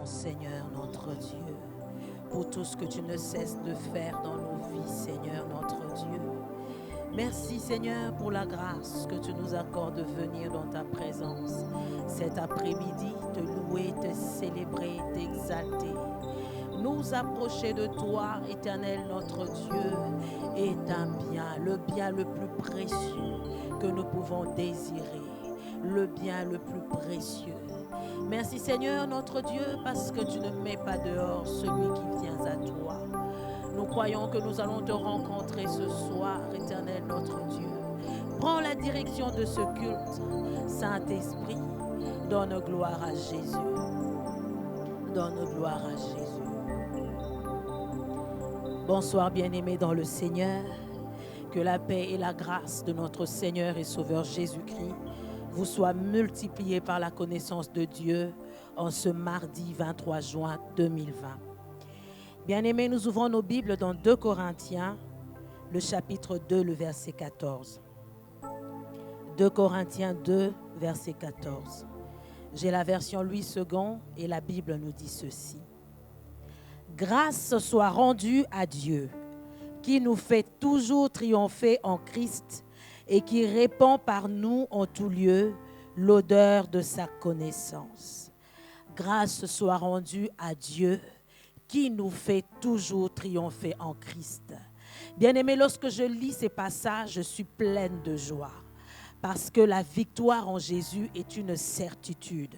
Seigneur, notre Dieu, pour tout ce que tu ne cesses de faire dans nos vies, Seigneur, notre Dieu. Merci, Seigneur, pour la grâce que tu nous accordes de venir dans ta présence cet après-midi, te louer, te célébrer, t'exalter. Nous approcher de toi, Éternel, notre Dieu, est un bien le plus précieux que nous pouvons désirer, le bien le plus précieux. Merci Seigneur notre Dieu parce que tu ne mets pas dehors celui qui vient à toi. Nous croyons que nous allons te rencontrer ce soir, Éternel notre Dieu. Prends la direction de ce culte, Saint-Esprit. Donne gloire à Jésus. Donne gloire à Jésus. Bonsoir bien-aimés dans le Seigneur. Que la paix et la grâce de notre Seigneur et Sauveur Jésus-Christ vous soient multipliées par la connaissance de Dieu en ce mardi 23 juin 2020. Bien-aimés, nous ouvrons nos Bibles dans 2 Corinthiens, le chapitre 2, le verset 14. 2 Corinthiens 2, verset 14. J'ai la version Louis II et la Bible nous dit ceci. Grâce soit rendue à Dieu, qui nous fait toujours triompher en Christ et qui répand par nous en tout lieu l'odeur de sa connaissance. Grâce soit rendue à Dieu, qui nous fait toujours triompher en Christ. Bien-aimés, lorsque je lis ces passages, je suis pleine de joie, parce que la victoire en Jésus est une certitude.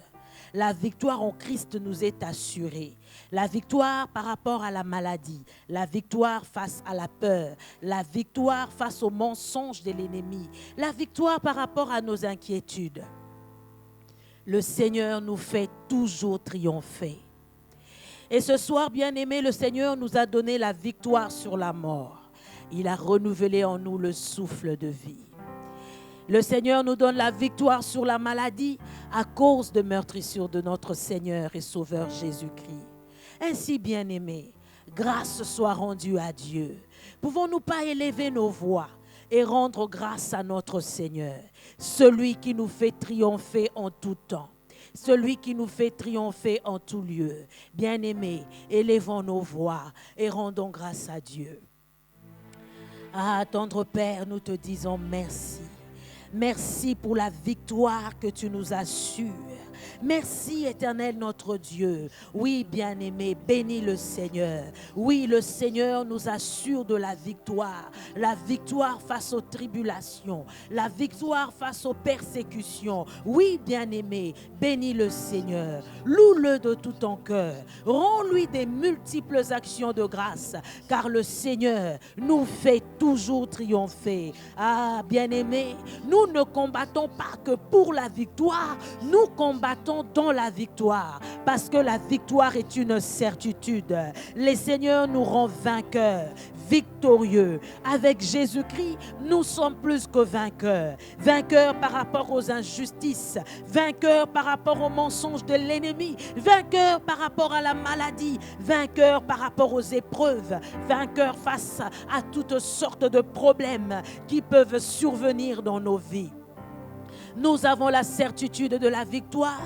La victoire en Christ nous est assurée. La victoire par rapport à la maladie, la victoire face à la peur, la victoire face aux mensonges de l'ennemi, la victoire par rapport à nos inquiétudes. Le Seigneur nous fait toujours triompher. Et ce soir, bien-aimés, le Seigneur nous a donné la victoire sur la mort. Il a renouvelé en nous le souffle de vie. Le Seigneur nous donne la victoire sur la maladie à cause de meurtrissures de notre Seigneur et Sauveur Jésus-Christ. Ainsi, bien-aimés, grâce soit rendue à Dieu. Pouvons-nous pas élever nos voix et rendre grâce à notre Seigneur, celui qui nous fait triompher en tout temps, celui qui nous fait triompher en tout lieu. Bien-aimés, élevons nos voix et rendons grâce à Dieu. Ah, tendre Père, nous te disons merci. Merci pour la victoire que tu nous assures. Merci, Éternel notre Dieu. Oui, bien-aimé, bénis le Seigneur. Oui, le Seigneur nous assure de la victoire face aux tribulations, la victoire face aux persécutions. Oui, bien-aimé, bénis le Seigneur. Loue-le de tout ton cœur. Rends-lui des multiples actions de grâce, car le Seigneur nous fait toujours triompher. Ah, bien-aimé, nous ne combattons pas que pour la victoire, nous combattons dans la victoire, parce que la victoire est une certitude. Le Seigneur nous rend vainqueurs, victorieux. Avec Jésus-Christ, nous sommes plus que vainqueurs. Vainqueurs par rapport aux injustices, vainqueurs par rapport aux mensonges de l'ennemi, vainqueurs par rapport à la maladie, vainqueurs par rapport aux épreuves, vainqueurs face à toutes sortes de problèmes qui peuvent survenir dans nos vies. Nous avons la certitude de la victoire.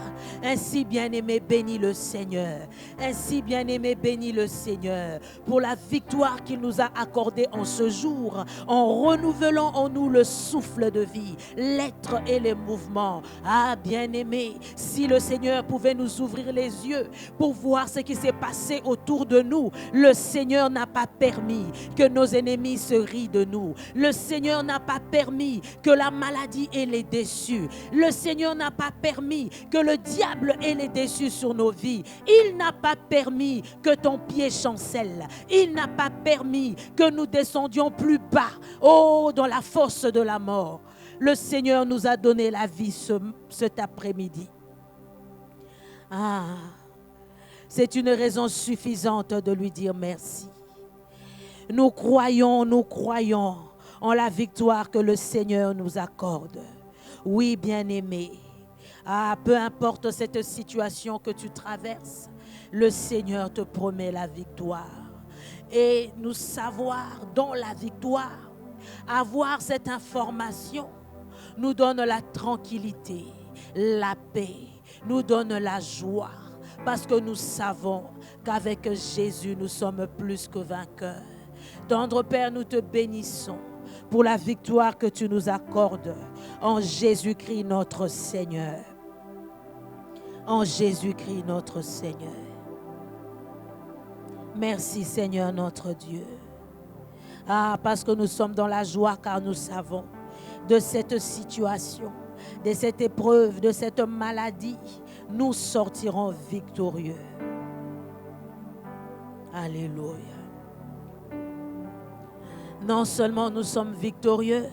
Ainsi, bien-aimé, bénis le Seigneur. Ainsi, bien-aimé, bénis le Seigneur pour la victoire qu'il nous a accordée en ce jour, en renouvelant en nous le souffle de vie, l'être et les mouvements. Ah, bien-aimé, si le Seigneur pouvait nous ouvrir les yeux pour voir ce qui s'est passé autour de nous, le Seigneur n'a pas permis que nos ennemis se rient de nous. Le Seigneur n'a pas permis que la maladie ait les déçus. Le Seigneur n'a pas permis que le diable ait les déçus sur nos vies. Il n'a pas permis que ton pied chancelle. Il n'a pas permis que nous descendions plus bas, dans la fosse de la mort. Le Seigneur nous a donné la vie cet après-midi. Ah, c'est une raison suffisante de lui dire merci. Nous croyons en la victoire que le Seigneur nous accorde. Oui, bien-aimé, peu importe cette situation que tu traverses, le Seigneur te promet la victoire. Et nous savoir dans la victoire, avoir cette information, nous donne la tranquillité, la paix, nous donne la joie. parce que nous savons qu'avec Jésus, nous sommes plus que vainqueurs. Tendre Père, nous te bénissons pour la victoire que tu nous accordes en Jésus-Christ notre Seigneur. En Jésus-Christ notre Seigneur. Merci Seigneur notre Dieu. Ah, parce que nous sommes dans la joie car nous savons de cette situation, de cette épreuve, de cette maladie, nous sortirons victorieux. Alléluia. Non seulement nous sommes victorieux,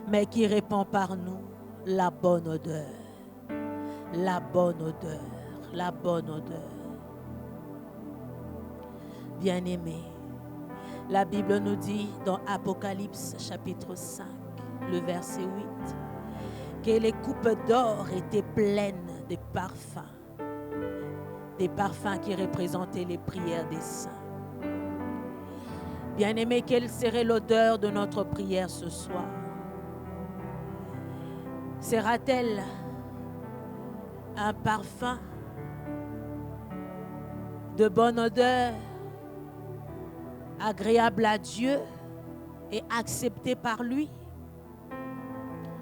mais qui répand par nous la bonne odeur. La bonne odeur. La bonne odeur. Bien-aimés, la Bible nous dit dans Apocalypse chapitre 5, le verset 8, que les coupes d'or étaient pleines de parfums qui représentaient les prières des saints. Bien-aimés, quelle serait l'odeur de notre prière ce soir? Sera-t-elle un parfum de bonne odeur, agréable à Dieu et accepté par lui?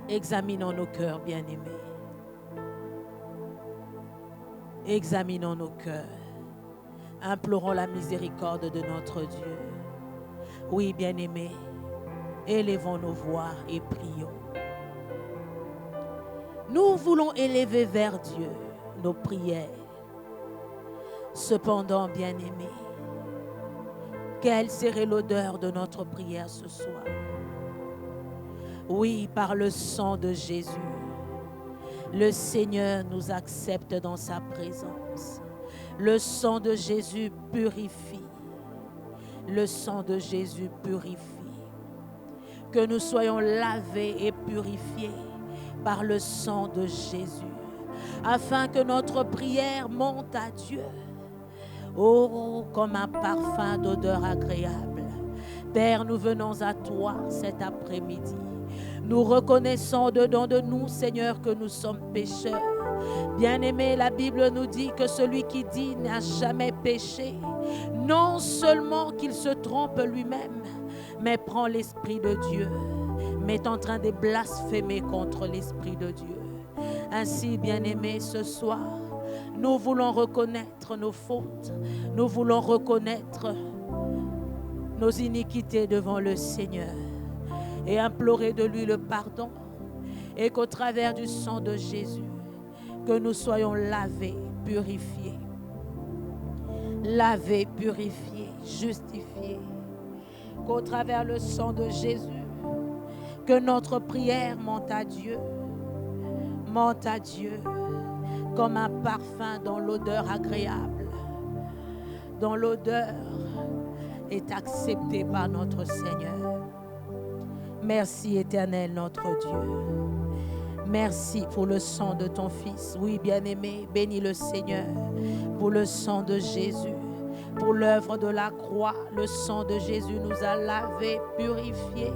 Examinons nos cœurs, bien-aimés. Examinons nos cœurs. Implorons la miséricorde de notre Dieu. Oui, bien-aimés, élevons nos voix et prions. Nous voulons élever vers Dieu nos prières. Cependant, bien-aimés, quelle serait l'odeur de notre prière ce soir? Oui, par le sang de Jésus, le Seigneur nous accepte dans sa présence. Le sang de Jésus purifie. Le sang de Jésus purifie. Que nous soyons lavés et purifiés par le sang de Jésus, afin que notre prière monte à Dieu. Oh, comme un parfum d'odeur agréable. Père, nous venons à toi cet après-midi. Nous reconnaissons dedans de nous, Seigneur, que nous sommes pécheurs. Bien-aimés, la Bible nous dit que celui qui dit n'a jamais péché, non seulement qu'il se trompe lui-même, mais prend l'Esprit de Dieu, mais est en train de blasphémer contre l'Esprit de Dieu. Ainsi, bien-aimés, ce soir, nous voulons reconnaître nos fautes, nous voulons reconnaître nos iniquités devant le Seigneur et implorer de lui le pardon, et qu'au travers du sang de Jésus, que nous soyons lavés, purifiés, justifiés, qu'au travers le sang de Jésus, que notre prière monte à Dieu, comme un parfum dont l'odeur agréable, dont l'odeur est acceptée par notre Seigneur. Merci éternel notre Dieu. Merci pour le sang de ton Fils. Oui, bien-aimé, bénis le Seigneur pour le sang de Jésus, pour l'œuvre de la croix. Le sang de Jésus nous a lavés, purifiés.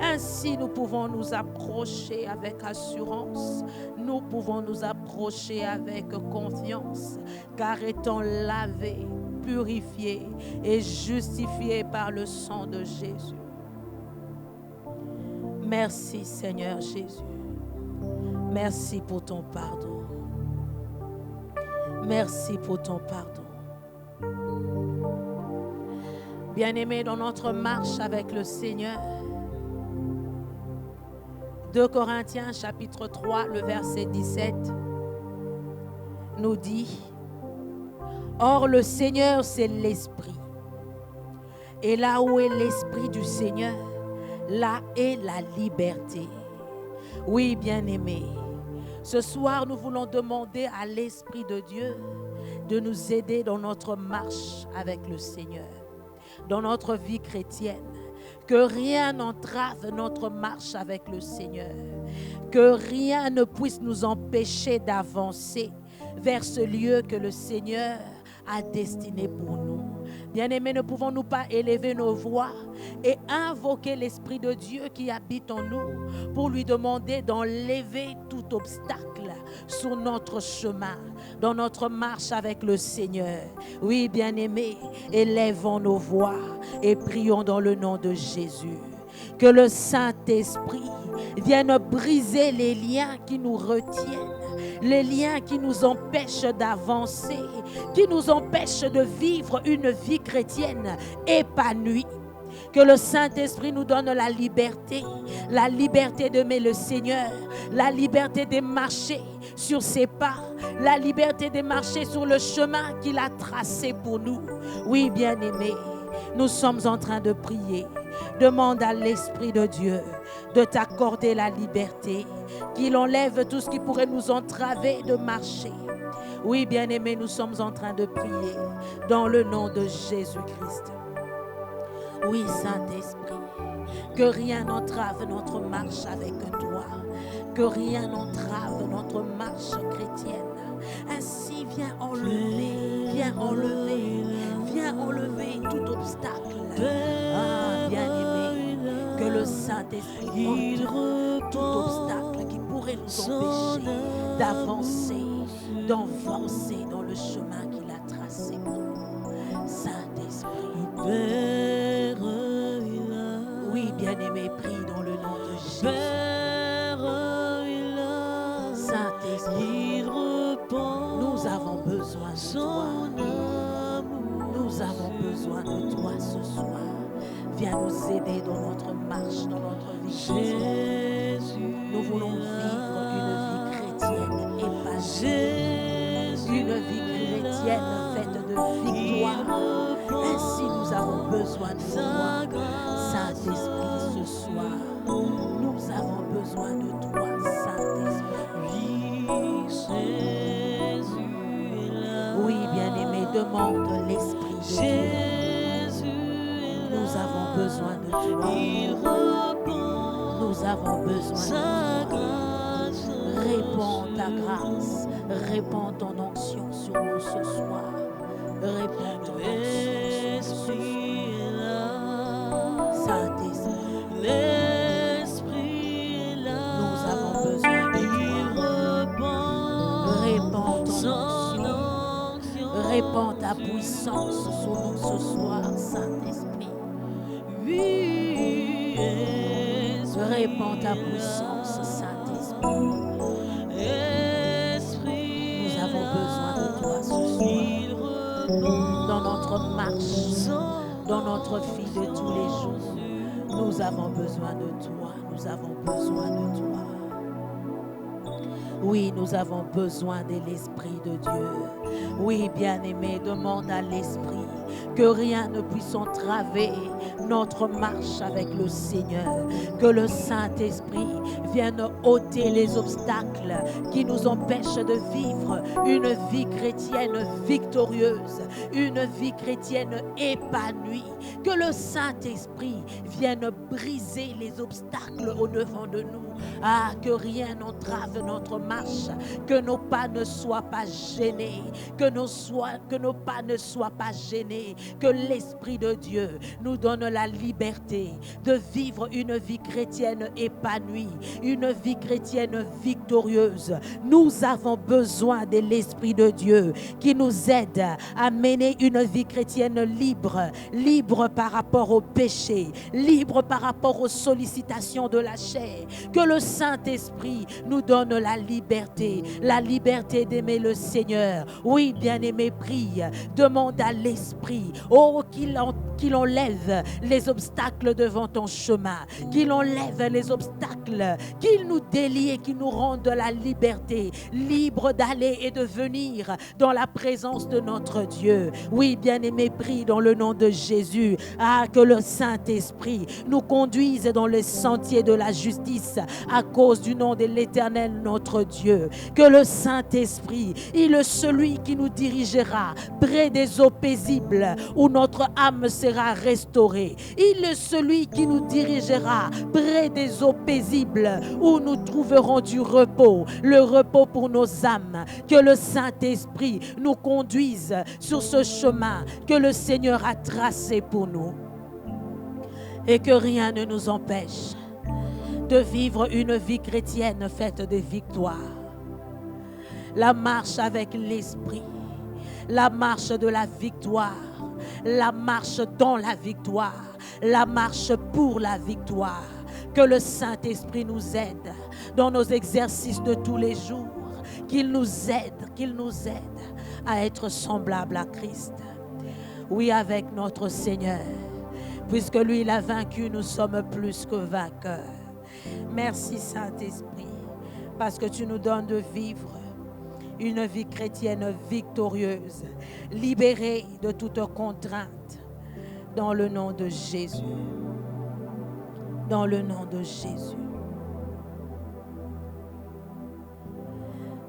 Ainsi, nous pouvons nous approcher avec assurance. Nous pouvons nous approcher avec confiance, car étant lavés, purifiés et justifiés par le sang de Jésus. Merci Seigneur Jésus. Merci pour ton pardon. Merci pour ton pardon. Bien-aimés, dans notre marche avec le Seigneur, 2 Corinthiens chapitre 3, le verset 17 nous dit: Or le Seigneur c'est l'Esprit. Et là où est l'Esprit du Seigneur, là est la liberté. Oui, bien-aimés, ce soir, nous voulons demander à l'Esprit de Dieu de nous aider dans notre marche avec le Seigneur, dans notre vie chrétienne. Que rien n'entrave notre marche avec le Seigneur. Que rien ne puisse nous empêcher d'avancer vers ce lieu que le Seigneur a destiné pour nous. Bien-aimés, ne pouvons-nous pas élever nos voix et invoquer l'Esprit de Dieu qui habite en nous pour lui demander d'enlever tout obstacle sur notre chemin, dans notre marche avec le Seigneur. Oui, bien-aimés, élevons nos voix et prions dans le nom de Jésus. Que le Saint-Esprit vienne briser les liens qui nous retiennent, les liens qui nous empêchent d'avancer, qui nous empêchent de vivre une vie chrétienne épanouie. Que le Saint-Esprit nous donne la liberté d'aimer le Seigneur, la liberté de marcher sur ses pas, la liberté de marcher sur le chemin qu'il a tracé pour nous. Oui, bien-aimés, nous sommes en train de prier. Demande à l'Esprit de Dieu de t'accorder la liberté, qu'il enlève tout ce qui pourrait nous entraver de marcher. Oui, bien-aimés, nous sommes en train de prier dans le nom de Jésus-Christ. Oui, Saint-Esprit, que rien n'entrave notre marche avec toi, que rien n'entrave notre marche chrétienne. Ainsi, viens enlever tout obstacle. Ah, bien-aimé, que le Saint-Esprit ôte tout obstacle qui pourrait nous empêcher d'avancer dans le chemin qu'il a tracé pour nous. Saint-Esprit. Oui, bien-aimé, prie dans le nom de Jésus. Saint-Esprit, nous avons besoin de toi. Nous avons besoin de toi ce soir. Viens nous aider dans notre marche, dans notre vie. Nous voulons vivre une vie chrétienne épanouie, une vie chrétienne faite de victoire. Ainsi, nous avons besoin de toi, Saint-Esprit, ce soir. Nous avons besoin de toi, Saint-Esprit. Oui, bien-aimé, demande l'Esprit de Dieu. Nous avons besoin de toi. Nous avons besoin de toi. Répands ta grâce, répands ton onction sur nous ce soir. Répands ton onction sur nous ce soir. Saint-Esprit, nous avons besoin de toi. Répands ton onction, répands ta puissance sur nous ce soir, Saint-Esprit. Répands ta puissance, Saint-Esprit. Nous avons besoin de toi ce soir. Dans notre marche, dans notre vie de tous les jours, nous avons besoin de toi. Nous avons besoin de toi. Oui, nous avons besoin de l'Esprit de Dieu. Oui, bien-aimé, demande à l'Esprit que rien ne puisse entraver notre marche avec le Seigneur. Que le Saint-Esprit vienne ôter les obstacles qui nous empêchent de vivre une vie chrétienne victorieuse, une vie chrétienne épanouie. Que le Saint-Esprit vienne briser les obstacles au-devant de nous. Ah, que rien n'entrave notre marche, que nos pas ne soient pas gênés, que nos pas ne soient pas gênés, que l'Esprit de Dieu nous donne la liberté de vivre une vie chrétienne épanouie, une vie chrétienne victorieuse. Nous avons besoin de l'Esprit de Dieu qui nous aide à mener une vie chrétienne libre, libre par rapport au péché, libre par rapport aux sollicitations de la chair. Que le Saint-Esprit nous donne la liberté d'aimer le Seigneur. Oui, bien-aimé, prie, demande à l'Esprit, oh, qu'il enlève les obstacles devant ton chemin, qu'il enlève les obstacles, qu'il nous délie et qu'il nous rende la liberté, libre d'aller et de venir dans la présence de notre Dieu. Oui, bien-aimé, prie dans le nom de Jésus, que le Saint-Esprit nous conduise dans les sentiers de la justice à cause du nom de l'Éternel notre Dieu. Que le Saint-Esprit, il est celui qui nous dirigera près des eaux paisibles où notre âme sera sera restauré. Il est celui qui nous dirigera près des eaux paisibles où nous trouverons du repos, le repos pour nos âmes. Que le Saint-Esprit nous conduise sur ce chemin que le Seigneur a tracé pour nous. Et que rien ne nous empêche de vivre une vie chrétienne faite de victoires. La marche avec l'Esprit, la marche de la victoire, la marche dans la victoire, la marche pour la victoire. Que le Saint-Esprit nous aide dans nos exercices de tous les jours, qu'il nous aide à être semblables à Christ. Oui, avec notre Seigneur, puisque lui, il a vaincu, nous sommes plus que vainqueurs. Merci Saint-Esprit, parce que tu nous donnes de vivre une vie chrétienne victorieuse, libérée de toute contrainte, dans le nom de Jésus. Dans le nom de Jésus.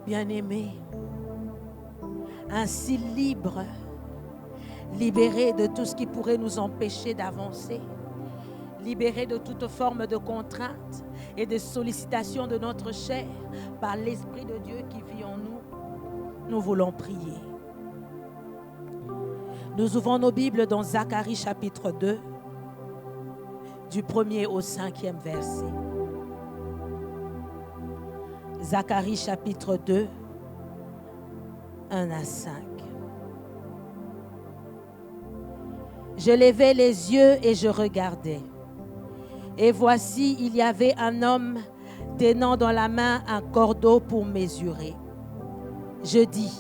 Bien-aimés, ainsi libres, libérés de tout ce qui pourrait nous empêcher d'avancer, libérés de toute forme de contrainte et de sollicitation de notre chair par l'Esprit de Dieu qui vit en nous, nous voulons prier. Nous ouvrons nos Bibles dans Zacharie chapitre 2, du 1er au 5e verset. Zacharie chapitre 2, 1 à 5. Je levai les yeux et je regardais. Et voici, il y avait un homme tenant dans la main un cordeau pour mesurer. Je dis,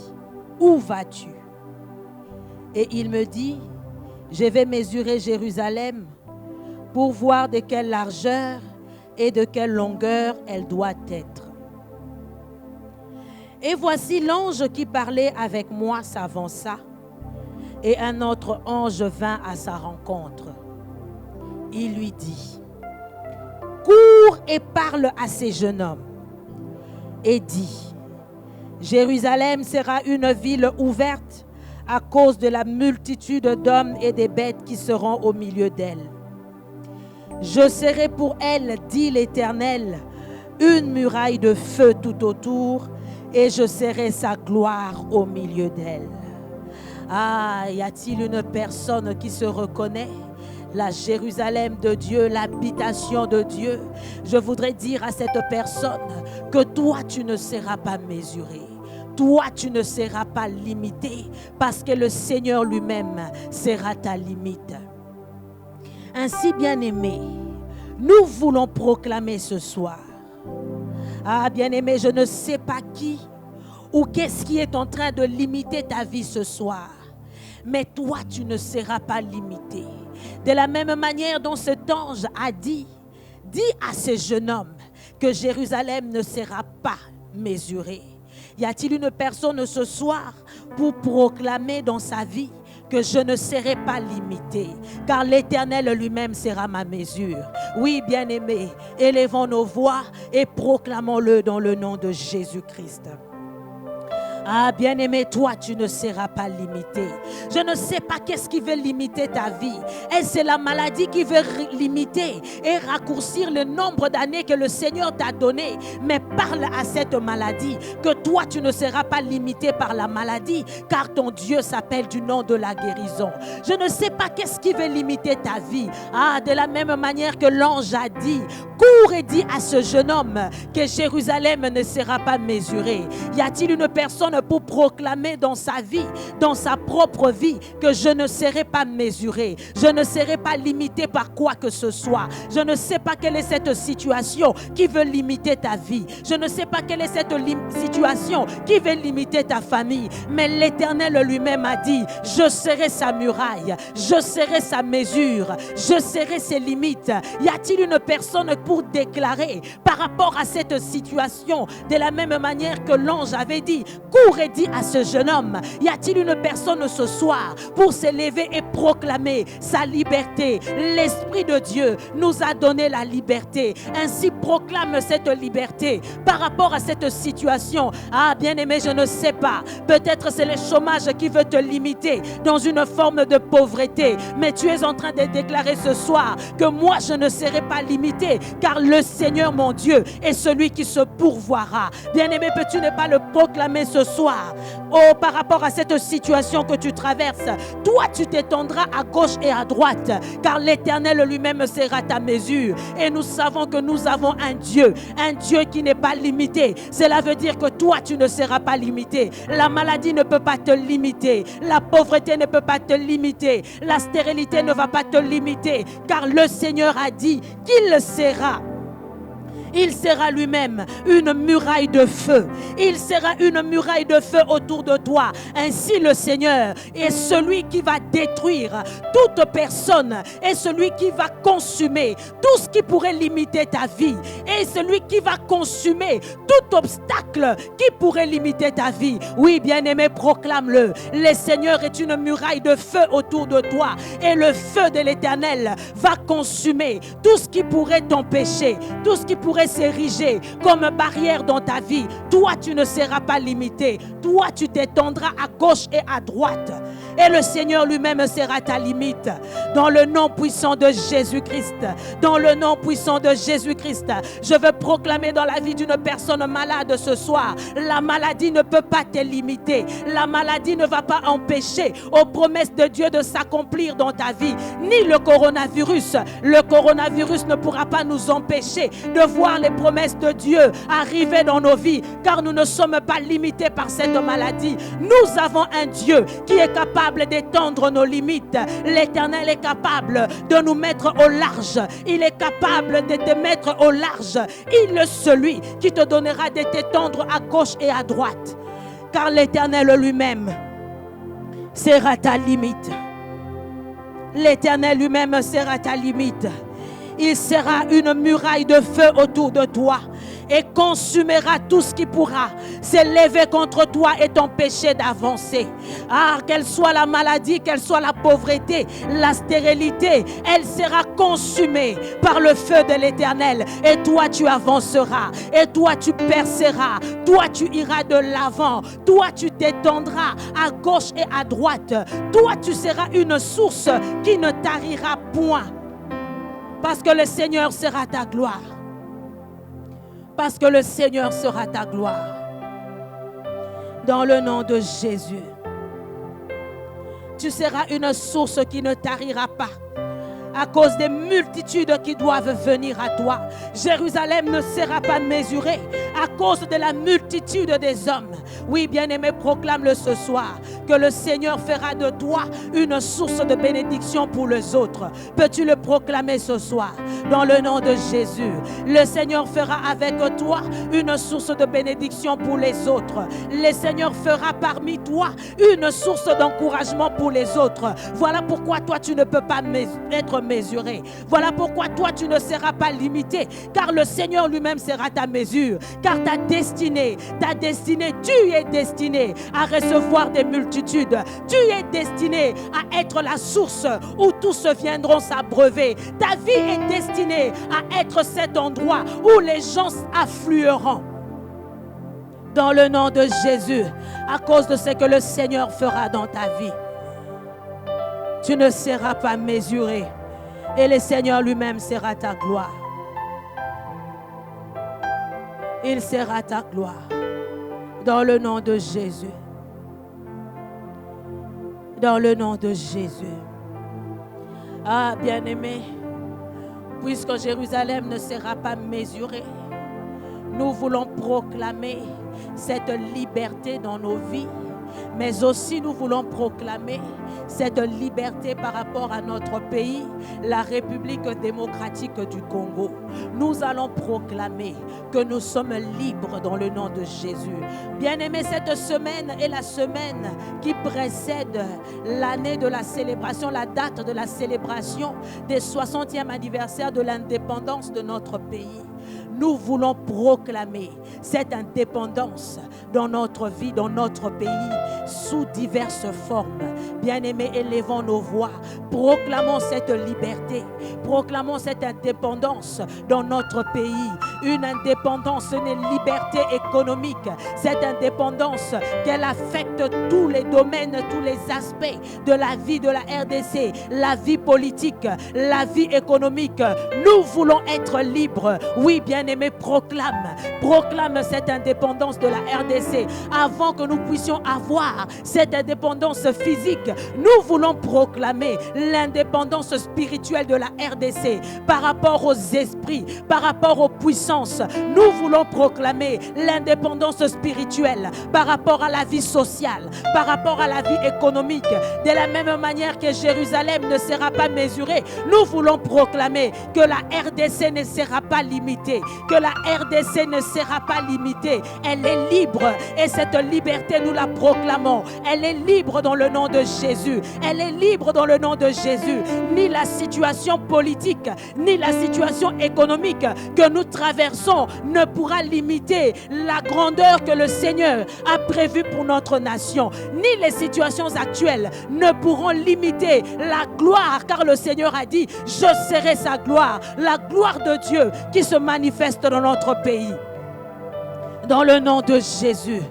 où vas-tu? Et il me dit, je vais mesurer Jérusalem pour voir de quelle largeur et de quelle longueur elle doit être. Et voici l'ange qui parlait avec moi s'avança, et un autre ange vint à sa rencontre. Il lui dit, cours et parle à ces jeunes hommes, et dis, Jérusalem sera une ville ouverte à cause de la multitude d'hommes et des bêtes qui seront au milieu d'elle. Je serai pour elle, dit l'Éternel, une muraille de feu tout autour, et je serai sa gloire au milieu d'elle. Ah, y a-t-il une personne qui se reconnaît? La Jérusalem de Dieu, l'habitation de Dieu. Je voudrais dire à cette personne que toi, tu ne seras pas mesuré. Toi, tu ne seras pas limité parce que le Seigneur lui-même sera ta limite. Ainsi, bien-aimés, nous voulons proclamer ce soir. Ah, bien-aimé, je ne sais pas qui ou qu'est-ce qui est en train de limiter ta vie ce soir. Mais toi, tu ne seras pas limité. De la même manière dont cet ange a dit à ces jeunes hommes que Jérusalem ne sera pas mesurée. Y a-t-il une personne ce soir pour proclamer dans sa vie que je ne serai pas limité, car l'Éternel lui-même sera ma mesure? Oui, bien-aimés, élevons nos voix et proclamons-le dans le nom de Jésus-Christ. Ah, bien-aimé, toi, tu ne seras pas limité. Je ne sais pas qu'est-ce qui veut limiter ta vie. Est-ce la maladie qui veut limiter et raccourcir le nombre d'années que le Seigneur t'a donné? Mais parle à cette maladie que toi, tu ne seras pas limité par la maladie, car ton Dieu s'appelle du nom de la guérison. Je ne sais pas qu'est-ce qui veut limiter ta vie. Ah, de la même manière que l'ange a dit, cours et dis à ce jeune homme que Jérusalem ne sera pas mesurée. Y a-t-il une personne pour proclamer dans sa vie, dans sa propre vie, que je ne serai pas mesuré, je ne serai pas limité par quoi que ce soit? Je ne sais pas quelle est cette situation qui veut limiter ta vie. Je ne sais pas quelle est cette situation qui veut limiter ta famille. Mais l'Éternel lui-même a dit, je serai sa muraille, je serai sa mesure, je serai ses limites. Y a-t-il une personne pour déclarer par rapport à cette situation, de la même manière que l'ange avait dit, cours aurait dit à ce jeune homme, y a-t-il une personne ce soir pour s'élever et proclamer sa liberté? L'Esprit de Dieu nous a donné la liberté. Ainsi proclame cette liberté par rapport à cette situation. Ah, bien-aimé, je ne sais pas. Peut-être c'est le chômage qui veut te limiter dans une forme de pauvreté. Mais tu es en train de déclarer ce soir que moi, je ne serai pas limité, car le Seigneur, mon Dieu, est celui qui se pourvoira. Bien-aimé, peux-tu ne pas le proclamer ce soir? Oh, par rapport à cette situation que tu traverses, toi, tu t'étendras à gauche et à droite, car l'Éternel lui-même sera ta mesure. Et nous savons que nous avons un Dieu qui n'est pas limité. Cela veut dire que toi, tu ne seras pas limité. La maladie ne peut pas te limiter. La pauvreté ne peut pas te limiter. La stérilité ne va pas te limiter, car le Seigneur a dit qu'il sera. Il sera lui-même une muraille de feu. Il sera une muraille de feu autour de toi. Ainsi le Seigneur est celui qui va détruire toute personne et celui qui va consumer tout ce qui pourrait limiter ta vie et celui qui va consumer tout obstacle qui pourrait limiter ta vie. Oui, bien-aimé, proclame-le. Le Seigneur est une muraille de feu autour de toi et le feu de l'Éternel va consumer tout ce qui pourrait t'empêcher, tout ce qui pourrait s'ériger comme barrière dans ta vie. Toi, tu ne seras pas limité. Toi, tu t'étendras à gauche et à droite. Et le Seigneur lui-même sera ta limite. Dans le nom puissant de Jésus-Christ. Dans le nom puissant de Jésus-Christ. Je veux proclamer dans la vie d'une personne malade ce soir. La maladie ne peut pas te limiter. La maladie ne va pas empêcher aux promesses de Dieu de s'accomplir dans ta vie. Ni le coronavirus. Le coronavirus ne pourra pas nous empêcher de voir les promesses de Dieu arriver dans nos vies. Car nous ne sommes pas limités par cette maladie. Nous avons un Dieu qui est capable d'étendre nos limites. L'Éternel est capable de nous mettre au large. Il est capable de te mettre au large. Il est celui qui te donnera de t'étendre à gauche et à droite. Car l'Éternel lui-même sera ta limite. L'Éternel lui-même sera ta limite. Il sera une muraille de feu autour de toi et consumera tout ce qui pourra s'élever contre toi et t'empêcher d'avancer. Ah, quelle soit la maladie, quelle soit la pauvreté, la stérilité, elle sera consumée par le feu de l'Éternel. Et toi, tu avanceras. Et toi, tu perceras. Toi, tu iras de l'avant. Toi, tu t'étendras à gauche et à droite. Toi, tu seras une source qui ne tarira point. Parce que le Seigneur sera ta gloire. Parce que le Seigneur sera ta gloire. Dans le nom de Jésus. Tu seras une source qui ne tarira pas. À cause des multitudes qui doivent venir à toi. Jérusalem ne sera pas mesurée à cause de la multitude des hommes. Oui, bien-aimé, proclame-le ce soir, que le Seigneur fera de toi une source de bénédiction pour les autres. Peux-tu le proclamer ce soir? Dans le nom de Jésus, le Seigneur fera avec toi une source de bénédiction pour les autres. Le Seigneur fera parmi toi une source d'encouragement pour les autres. Voilà pourquoi toi, tu ne peux pas être mesuré. Voilà pourquoi toi, tu ne seras pas limité, car le Seigneur lui-même sera ta mesure. Car ta destinée, tu es destiné à recevoir des multitudes. Tu es destiné à être la source où tous viendront s'abreuver. Ta vie est destinée à être cet endroit où les gens afflueront. Dans le nom de Jésus, à cause de ce que le Seigneur fera dans ta vie, tu ne seras pas mesuré. Et le Seigneur lui-même sera ta gloire. Il sera ta gloire. Dans le nom de Jésus. Dans le nom de Jésus. Ah, bien-aimé, puisque Jérusalem ne sera pas mesurée, nous voulons proclamer cette liberté dans nos vies. Mais aussi nous voulons proclamer cette liberté par rapport à notre pays, la République démocratique du Congo. Nous allons proclamer que nous sommes libres dans le nom de Jésus. Bien-aimés, cette semaine est la semaine qui précède l'année de la célébration, la date de la célébration des 60e anniversaire de l'indépendance de notre pays. Nous voulons proclamer cette indépendance dans notre vie, dans notre pays, sous diverses formes. Bien-aimés, élevons nos voix, proclamons cette liberté, proclamons cette indépendance dans notre pays. Une indépendance, une liberté économique, cette indépendance qu'elle affecte tous les domaines, tous les aspects de la vie de la RDC, la vie politique, la vie économique. Nous voulons être libres. Oui, bien-aimés, proclame cette indépendance de la RDC avant que nous puissions avoir cette indépendance physique. Nous voulons proclamer l'indépendance spirituelle de la RDC par rapport aux esprits, par rapport aux puissances. Nous voulons proclamer l'indépendance spirituelle par rapport à la vie sociale, par rapport à la vie économique. De la même manière que Jérusalem ne sera pas mesurée, nous voulons proclamer que la RDC ne sera pas limitée, que la RDC ne sera pas limitée. Elle est libre et cette liberté nous la proclamons. Elle est libre dans le nom de Jésus. Elle est libre dans le nom de Jésus. Ni la situation politique, ni la situation économique que nous traversons ne pourra limiter la grandeur que le Seigneur a prévue pour notre nation. Ni les situations actuelles ne pourront limiter la gloire, car le Seigneur a dit: je serai sa gloire, la gloire de Dieu qui se manifeste dans notre pays. Dans le nom de Jésus,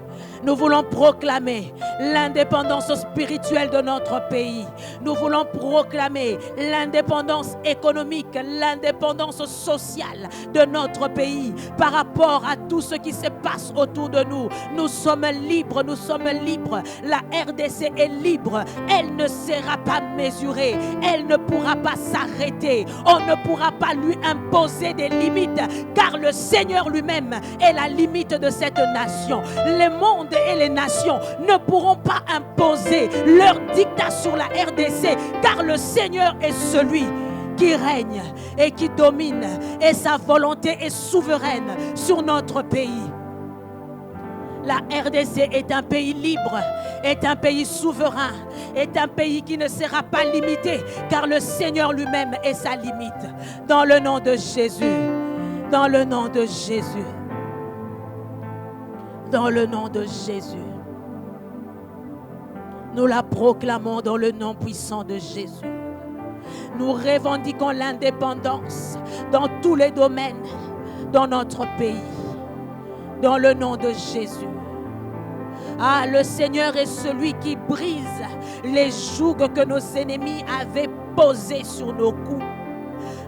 nous voulons proclamer l'indépendance spirituelle de notre pays. Nous voulons proclamer l'indépendance économique, l'indépendance sociale de notre pays par rapport à tout ce qui se passe autour de nous. Nous sommes libres, nous sommes libres. La RDC est libre. Elle ne sera pas mesurée. Elle ne pourra pas s'arrêter. On ne pourra pas lui imposer des limites, car le Seigneur lui-même est la limite de cette nation. Le monde et les nations ne pourront pas imposer leur dictat sur la RDC, car le Seigneur est celui qui règne et qui domine, et sa volonté est souveraine sur notre pays. La RDC est un pays libre, est un pays souverain, est un pays qui ne sera pas limité, car le Seigneur lui-même est sa limite. Dans le nom de Jésus, dans le nom de Jésus. Dans le nom de Jésus. Nous la proclamons dans le nom puissant de Jésus. Nous revendiquons l'indépendance dans tous les domaines dans notre pays. Dans le nom de Jésus. Ah, le Seigneur est celui qui brise les jougs que nos ennemis avaient posés sur nos coups.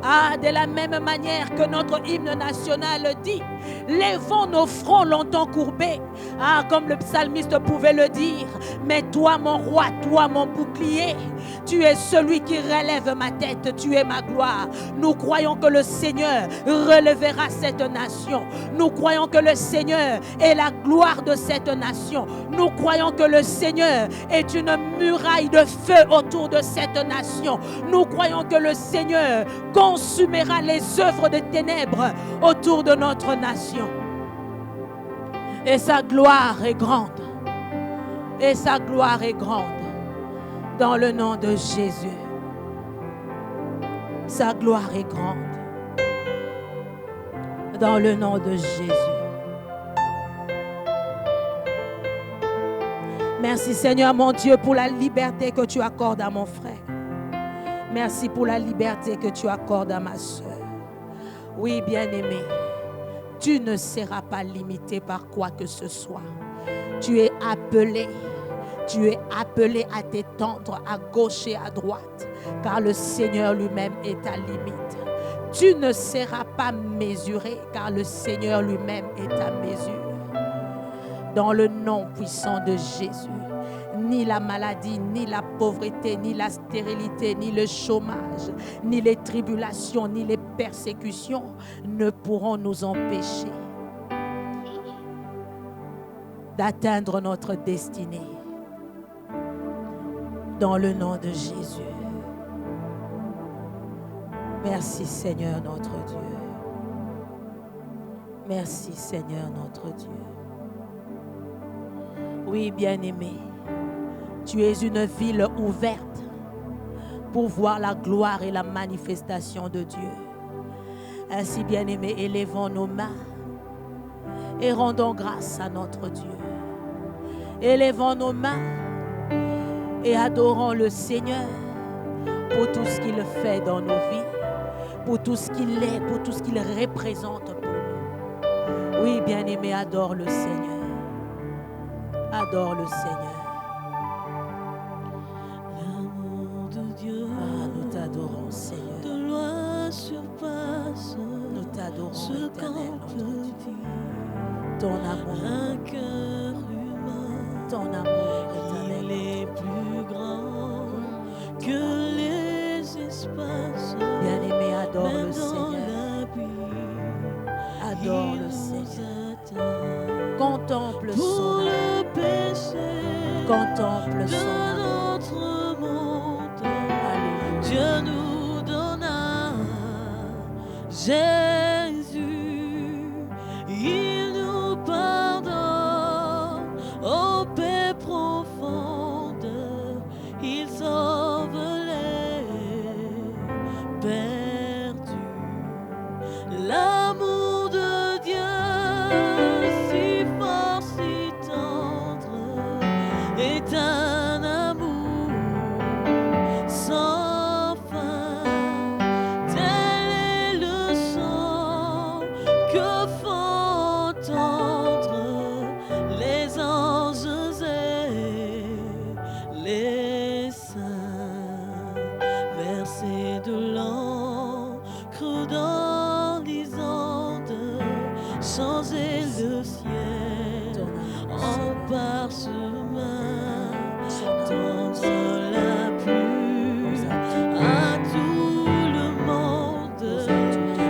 Ah, de la même manière que notre hymne national dit: lèvons nos fronts longtemps courbés. Ah, comme le psalmiste pouvait le dire: mais toi mon roi, toi mon bouclier, tu es celui qui relève ma tête, tu es ma gloire. Nous croyons que le Seigneur relèvera cette nation. Nous croyons que le Seigneur est la gloire de cette nation. Nous croyons que le Seigneur est une muraille de feu autour de cette nation. Nous croyons que le Seigneur consumera les œuvres de ténèbres autour de notre nation. Et sa gloire est grande. Et sa gloire est grande. Dans le nom de Jésus. Sa gloire est grande. Dans le nom de Jésus. Merci Seigneur mon Dieu pour la liberté que tu accordes à mon frère. Merci pour la liberté que tu accordes à ma soeur. Oui, bien-aimé, tu ne seras pas limité par quoi que ce soit. Tu es appelé à t'étendre à gauche et à droite, car le Seigneur lui-même est ta limite. Tu ne seras pas mesuré, car le Seigneur lui-même est ta mesure. Dans le nom puissant de Jésus, ni la maladie, ni la pauvreté, ni la stérilité, ni le chômage, ni les tribulations, ni les persécutions ne pourront nous empêcher d'atteindre notre destinée. Dans le nom de Jésus. Merci Seigneur notre Dieu. Merci Seigneur notre Dieu. Oui, bien-aimé, tu es une ville ouverte pour voir la gloire et la manifestation de Dieu. Ainsi, bien-aimés, élevons nos mains et rendons grâce à notre Dieu. Élevons nos mains et adorons le Seigneur pour tout ce qu'il fait dans nos vies, pour tout ce qu'il est, pour tout ce qu'il représente pour nous. Oui, bien-aimé, adore le Seigneur. Adore le Seigneur. L'amour de Dieu, Nous t'adorons, Seigneur. de loin surpasse Nous t'adorons, ce Éternel, qu'on notre peut Dieu. dire. Ton amour, Un cœur humain, ton amour, Éternel. il est plus grand que les espaces. Bien-aimé, adore Même le dans Seigneur. l'abîme, Adore il le nous Seigneur. atteint. Contemple Pour son amour. le péché Contemple son de amour. notre monde, Alléluia. Dieu nous donna Jésus, il nous pardonne aux paix profondes, il sauve les perdus. L'amour de Dieu, si fort, si tendre, est un amour sans fin. Tel est le sang que font entendre les anges et les saints. Verser de l'encre dans les ondes, changer le ciel en parchemin, tendre la pluie à tout le monde,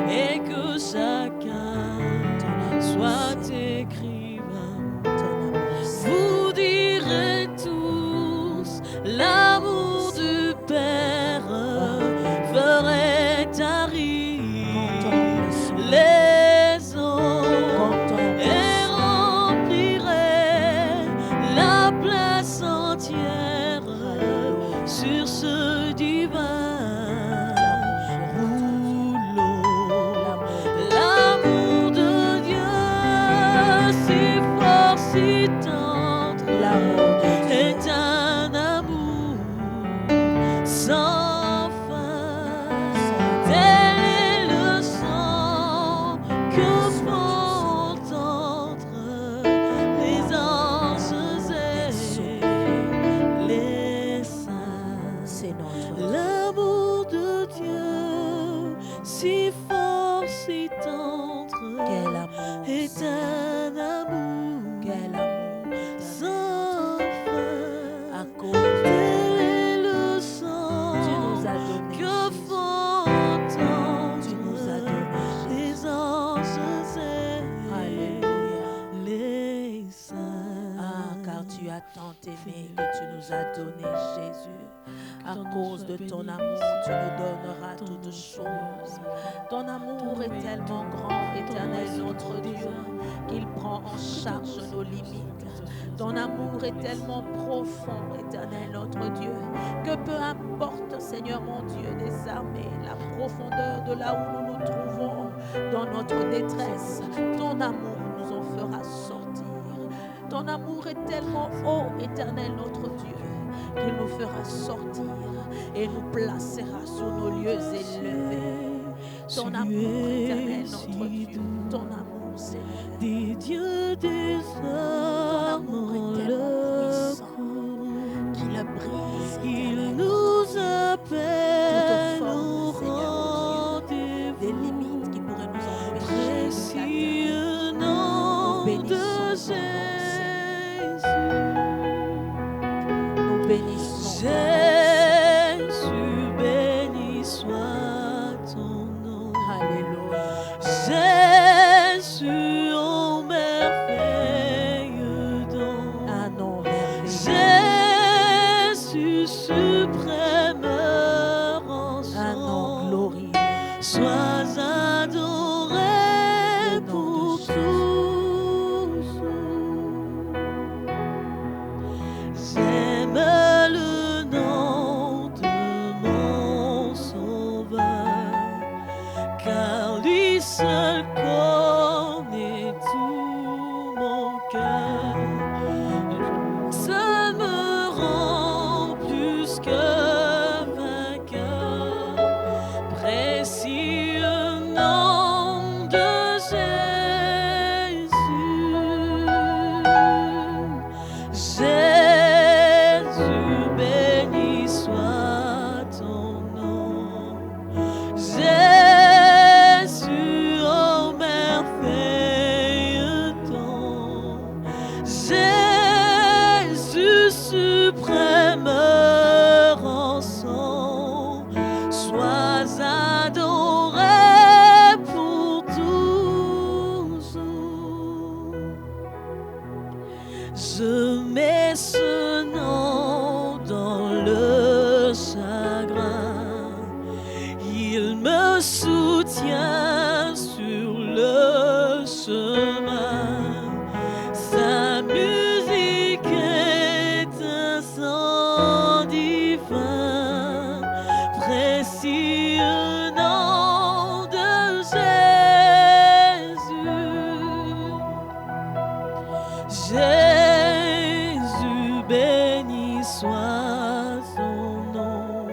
et que chacun soit écrivain. Vous direz tous, l'amour du Père ferait tarir les eaux et remplirait la place entière sur ce divin rouleau. L'amour de Dieu, si fort, si tendre, est un amour sans fin. Tel est le sang que font entendre les anges et les saints. C'est notre Dieu. L'amour de Dieu, si fort, si tendre, Quel amour, est Seigneur. un amour Quel amour, sans fin. à cause de Tel est le sang tu nous as donné que Jésus. font Tu nous as entendre donné Jésus. les anges et Alléluia. les saints. Ah, car tu as tant aimé que tu nous as donné Jésus. À cause de ton amour, tu nous donneras toutes choses. Ton amour est tellement grand, éternel notre Dieu, qu'il prend en charge nos limites. Ton amour est tellement profond, éternel notre Dieu, que peu importe, Seigneur mon Dieu des armées, la profondeur de là où nous nous trouvons dans notre détresse, ton amour nous en fera sortir. Ton amour est tellement haut, éternel notre Dieu, qu'il nous fera sortir et nous placera sur nos lieux élevés. Ton amour, éternel notre Dieu, ton amour, Seigneur. Des dieux des hommes le courroux, Qu'il brise, il éternel, nous appelle toute au forme, Seigneur, des rendez-vous. limites qui pourraient nous empêcher de Précieux l'atteindre. nom Nous de bénissons ton Jésus. Nous bénissons ton nom. Jésus, béni soit ton nom. Alléluia. Jésus, ô merveilleux don. Un nom merveilleux. Jésus, suprême Un nom rançon. glorieux. Sois adoré Le nom pour de tous. J'aime le nom de mon Sauveur, car lui soutient sur le chemin. Sa musique est un sang divin, précieux nom de Jésus. Jésus, béni soit son nom.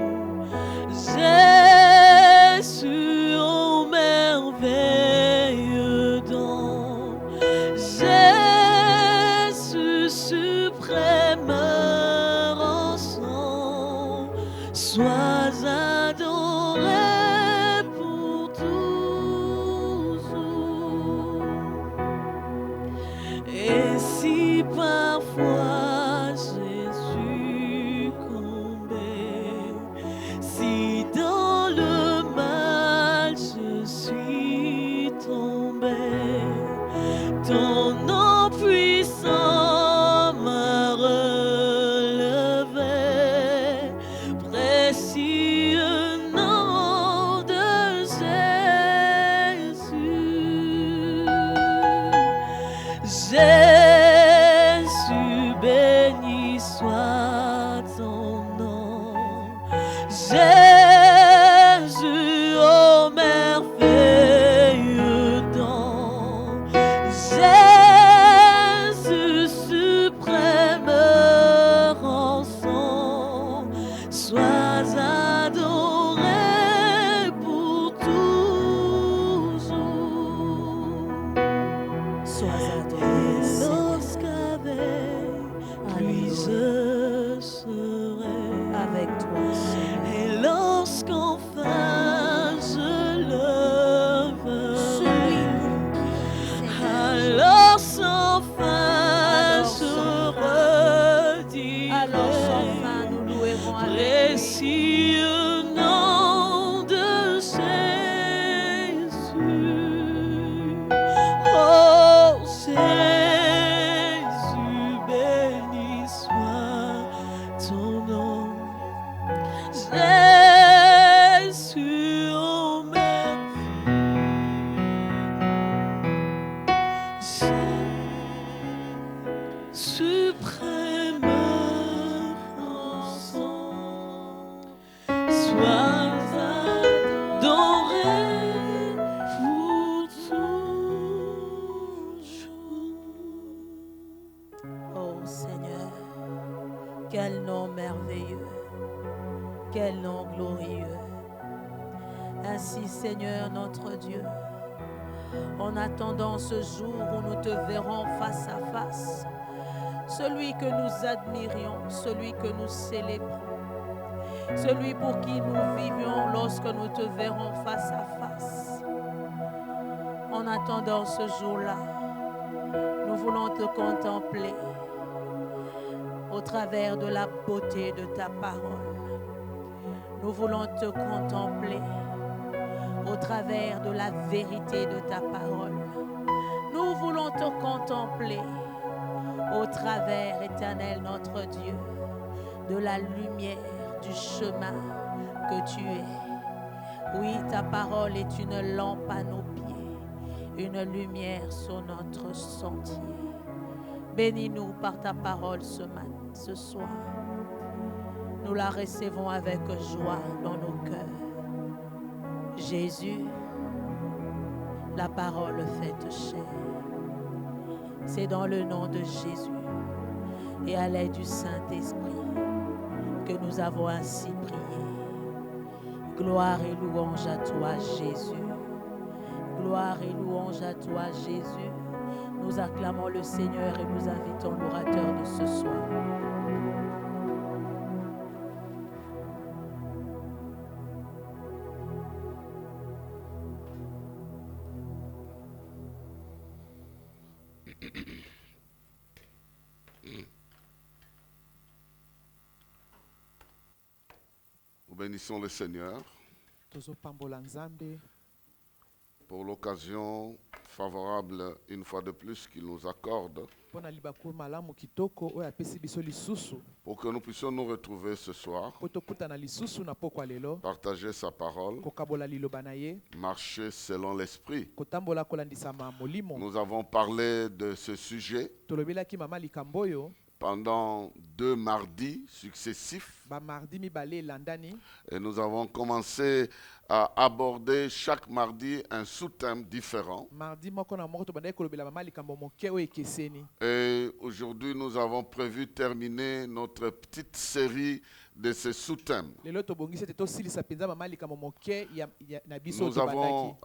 Jésus, ô merveilleux don. Jésus, suprême rançon. Sois adoré pour toujours. Et si parfois j'ai succombé, si dans le mal je suis tombé, ton nom puissant m'a relevé, précieux nom de Jésus. Jésus, béni soit ton nom. Jésus, ô merveilleux don. Jésus, suprême rançon. Sois adoré pour toujours. Sois adoré, Et Seigneur. lorsqu'avec lui je serai, Avec toi, Seigneur. et lorsqu'enfin je le Celui verrai, Seigneur, alors sans fin Alors je sans redirai, alors sans fin nous louerons avec lui. précieux nom de Jésus. Oh Jésus, béni soit ton nom. Jésus, oh suprême rançon, sois adoré pour toujours. Oh Seigneur, quel nom merveilleux, quel nom glorieux. Ainsi Seigneur notre Dieu, en attendant ce jour où nous te verrons face à face, celui que nous admirions, celui que nous célébrons, celui pour qui nous vivions lorsque nous te verrons face à face. En attendant ce jour-là, nous voulons te contempler au travers de la beauté de ta parole. Nous voulons te contempler au travers de la vérité de ta parole. Nous voulons te contempler au travers, Éternel notre Dieu, de la lumière du chemin que tu es. Oui, ta parole est une lampe à nos pieds, une lumière sur notre sentier. Bénis-nous par ta parole ce soir. Nous la recevons avec joie dans nos cœurs. Jésus, la parole faite chair. C'est dans le nom de Jésus et à l'aide du Saint-Esprit que nous avons ainsi prié. Gloire et louange à toi, Jésus. Gloire et louange à toi, Jésus. Nous acclamons le Seigneur et nous invitons l'orateur de ce soir. Nous bénissons le Seigneur tozopambola nzambe pour l'occasion favorable, une fois de plus, qu'il nous accorde mpona libaku malamu kitoko oyo apesi biso lisusu pour que nous puissions nous retrouver ce soir, po tokutana lisusu na pokwa lelo partager sa parole, kokabola liloba na ye marcher selon l'esprit. kotambola kolandisama molimo. Nous avons parlé de ce sujet Tolobelaki mama likambo oyo pendant 2 mardis successifs bamardi mibale elandani, et nous avons commencé à aborder chaque mardi un sous-thème différent. mardi moko na moko tobandaki kolobela mama likambo moke oyo ekeseni. Et aujourd'hui, nous avons prévu terminer notre petite série de ces sous-thèmes. Lelo tobongisi ete tosilisa mpenza mama likambo moke na biso Nous avons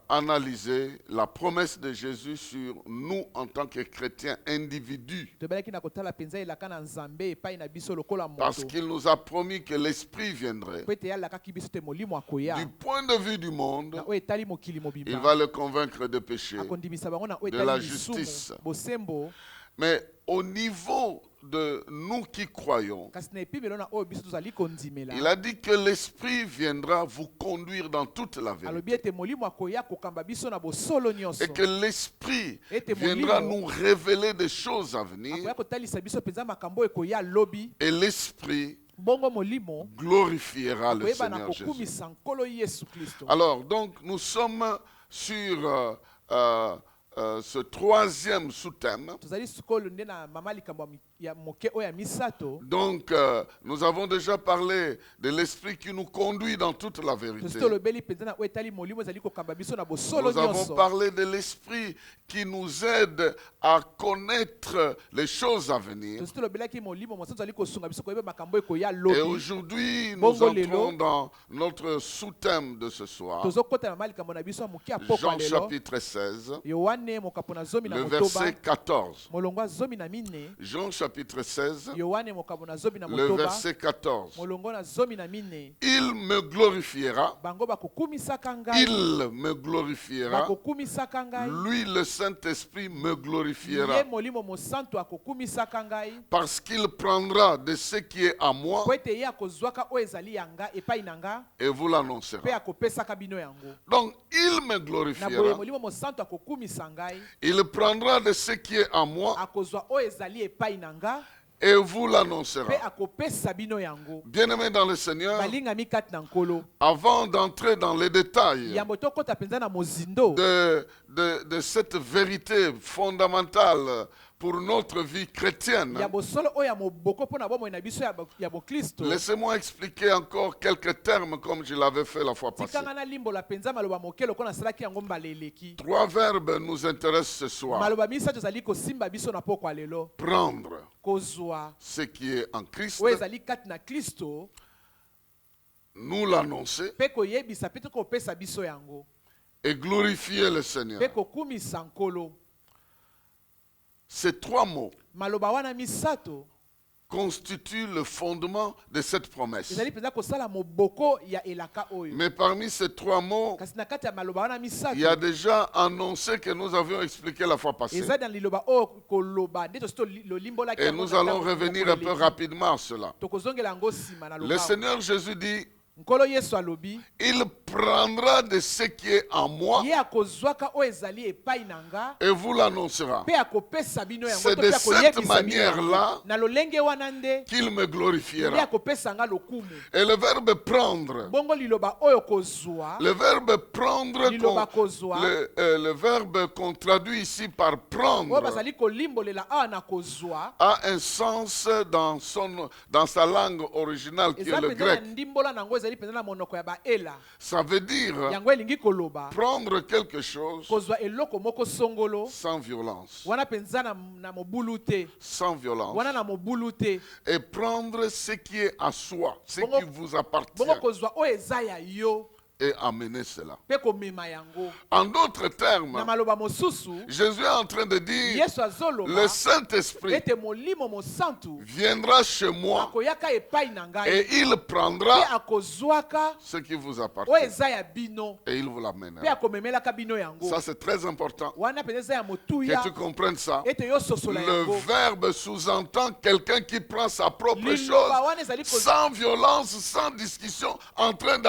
analysé la promesse de Jésus sur nous en tant que chrétiens individus. tobelaki na kotala mpenza elaka na nzambe epai na biso lokola Parce moto qu'il nous a promis que l'Esprit viendrait. po ete yalakaki biso te molimo akoya Du point de vue du monde, na oyo etali mokili il mobimba va le convaincre de péché. akondimisa bango na oyo de la etali justice. lisumu bosembo. Mais au niveau de nous qui croyons, Kasi na epimelo na oyo biso tozali kondimela il a dit que l'Esprit viendra vous conduire dans toute la alobi vérité. ete molimo akoya kokamba biso na bosolo nyonso Et que l'Esprit Ete viendra molimo nous révéler des choses à venir. akoya kotalisa biso mpenza makambo oyo ekoya lobi, Et l'Esprit bongo molimo glorifiera le akoyeba na Seigneur Jésus. kokumisa nkolo yesu kristo. Alors, donc, nous sommes sur ce 3e sous-thème. tozali sikolo nde na mama likambo ya moke oyo ya misato. Donc, nous avons déjà parlé de l'Esprit qui nous conduit dans toute la vérité. tosi tolobeli mpenza na oyo etali molimo ezali kokamba biso na bosolo Nous avons nyonso. parlé de l'Esprit qui nous aide à connaître les choses à venir. tosi tolobelaki molimo mosantu azali kosunga biso koyeba makambo oyo ekoya Et lobi. aujourd'hui, nous Bongo entrons lelo. dans notre sous-thème de ce soir, tozokota na mama likambo na biso ya moke ya pokwa Jean lelo. chapitre 16, yohane mokapo na zomi na le motoba verset 14. molongo ya zomi na mine. Jean chapitre 16, yohane mokapo na zomi na le motoba verset 14. molongo na zomi na mine. Il me glorifiera, bango bakokumisaka ngai il me glorifiera, bakokumisaka ngai lui le Saint-Esprit me ye glorifiera, molimo mosantu akokumisaka ngai parce qu'il prendra de ce qui est à moi po ete ye akozwaka oyo ezali yanga epai na nga et vous mpe l'annoncera. akopesaka bino yango. Donc, il me na boye glorifiera, molimo mosantu akokumisa ngai il prendra de ce qui est à moi akozwa oyo ezali epai na nga et vous mpe l'annoncera. akopesa bino yango. Bien-aimés dans le Seigneur, balingami kati na nkolo avant d'entrer dans les détails yambo tokota mpenza na mozindo de cette vérité fondamentale pour notre vie chrétienne, ya bosolo oyo ya moboko mpo na bomoi na biso ya boklisto, laissez-moi expliquer encore quelques termes comme je l'avais fait la fois passée. tikanga nalimbola mpenza maloba moke lokola nasalaki yango mbala eleki. 3 verbes nous intéressent ce soir. maloba misato ezali kosimba biso na pokwa lelo. Prendre kozwa ce qui est en Christ, oyo ezali kati na kristo nous l'annoncer mpe koyebisa mpe te kopesa biso yango et glorifier le Seigneur. mpe kokumisa nkolo. Ces 3 mots maloba wana misato constituent le fondement de cette promesse. ezali mpenza kosala moboko ya elaka oyo. Mais parmi ces 3 mots, kasi na kati ya maloba wana misato il y a déjà annoncé que nous avions expliqué la fois passée. eza na liloba oyo koloba nde tosi lolimbolaki Et yango nous na allons ntango revenir moko un peu eleki. rapidement à cela. tokozongela yango nsima na Le loba. Seigneur Jésus dit, nkolo yesu alobi il prendra de ce qui est en moi ye akozwaka oyo ezali epai na nga et vous l'annoncera. mpe akopesa bino yango C'est to de mpe cette akoyebisa bino manière-là yango. na lolenge wana nde qu'il me nde glorifiera. akopesa nga lokumu. Et le verbe prendre, bongo liloba oyo kozwa le verbe prendre, liloba kozwa le verbe qu'on traduit ici par oyo prendre, bazali kolimbolela awa na kozwa a un sens dans sa langue originale qui est eza le mpenza na grec. ndimbola nango ezali mpenza na monoko ya baela. Ça veut dire yango elingi koloba prendre quelque chose kozwa eloko moko songolo sans violence. wana mpenza na mobulu te Sans violence. wana na mobulu te Et prendre ce qui est à soi, ce Bongo- qui vous appartient, bongo kozwa oyo eza ya yo et amener cela. mpe komema yango. En d'autres na termes, maloba mosusu Jésus est en train de dire, yesu azoloba le Saint-Esprit ete molimo mosantu viendra chez moi akoyaka epai na et ngai il mpe prendra akozwaka ce qui vous oyo appartient eza ya bino et il vous mpe l'amènera. akomemelaka bino yango. Ça, c'est très important wana mpenza eza ya que motuya tu comprennes ça. ete yososola Le yango. verbe sous-entend quelqu'un qui prend sa propre chose liloba wana ezali sans violence, sans discussion, en train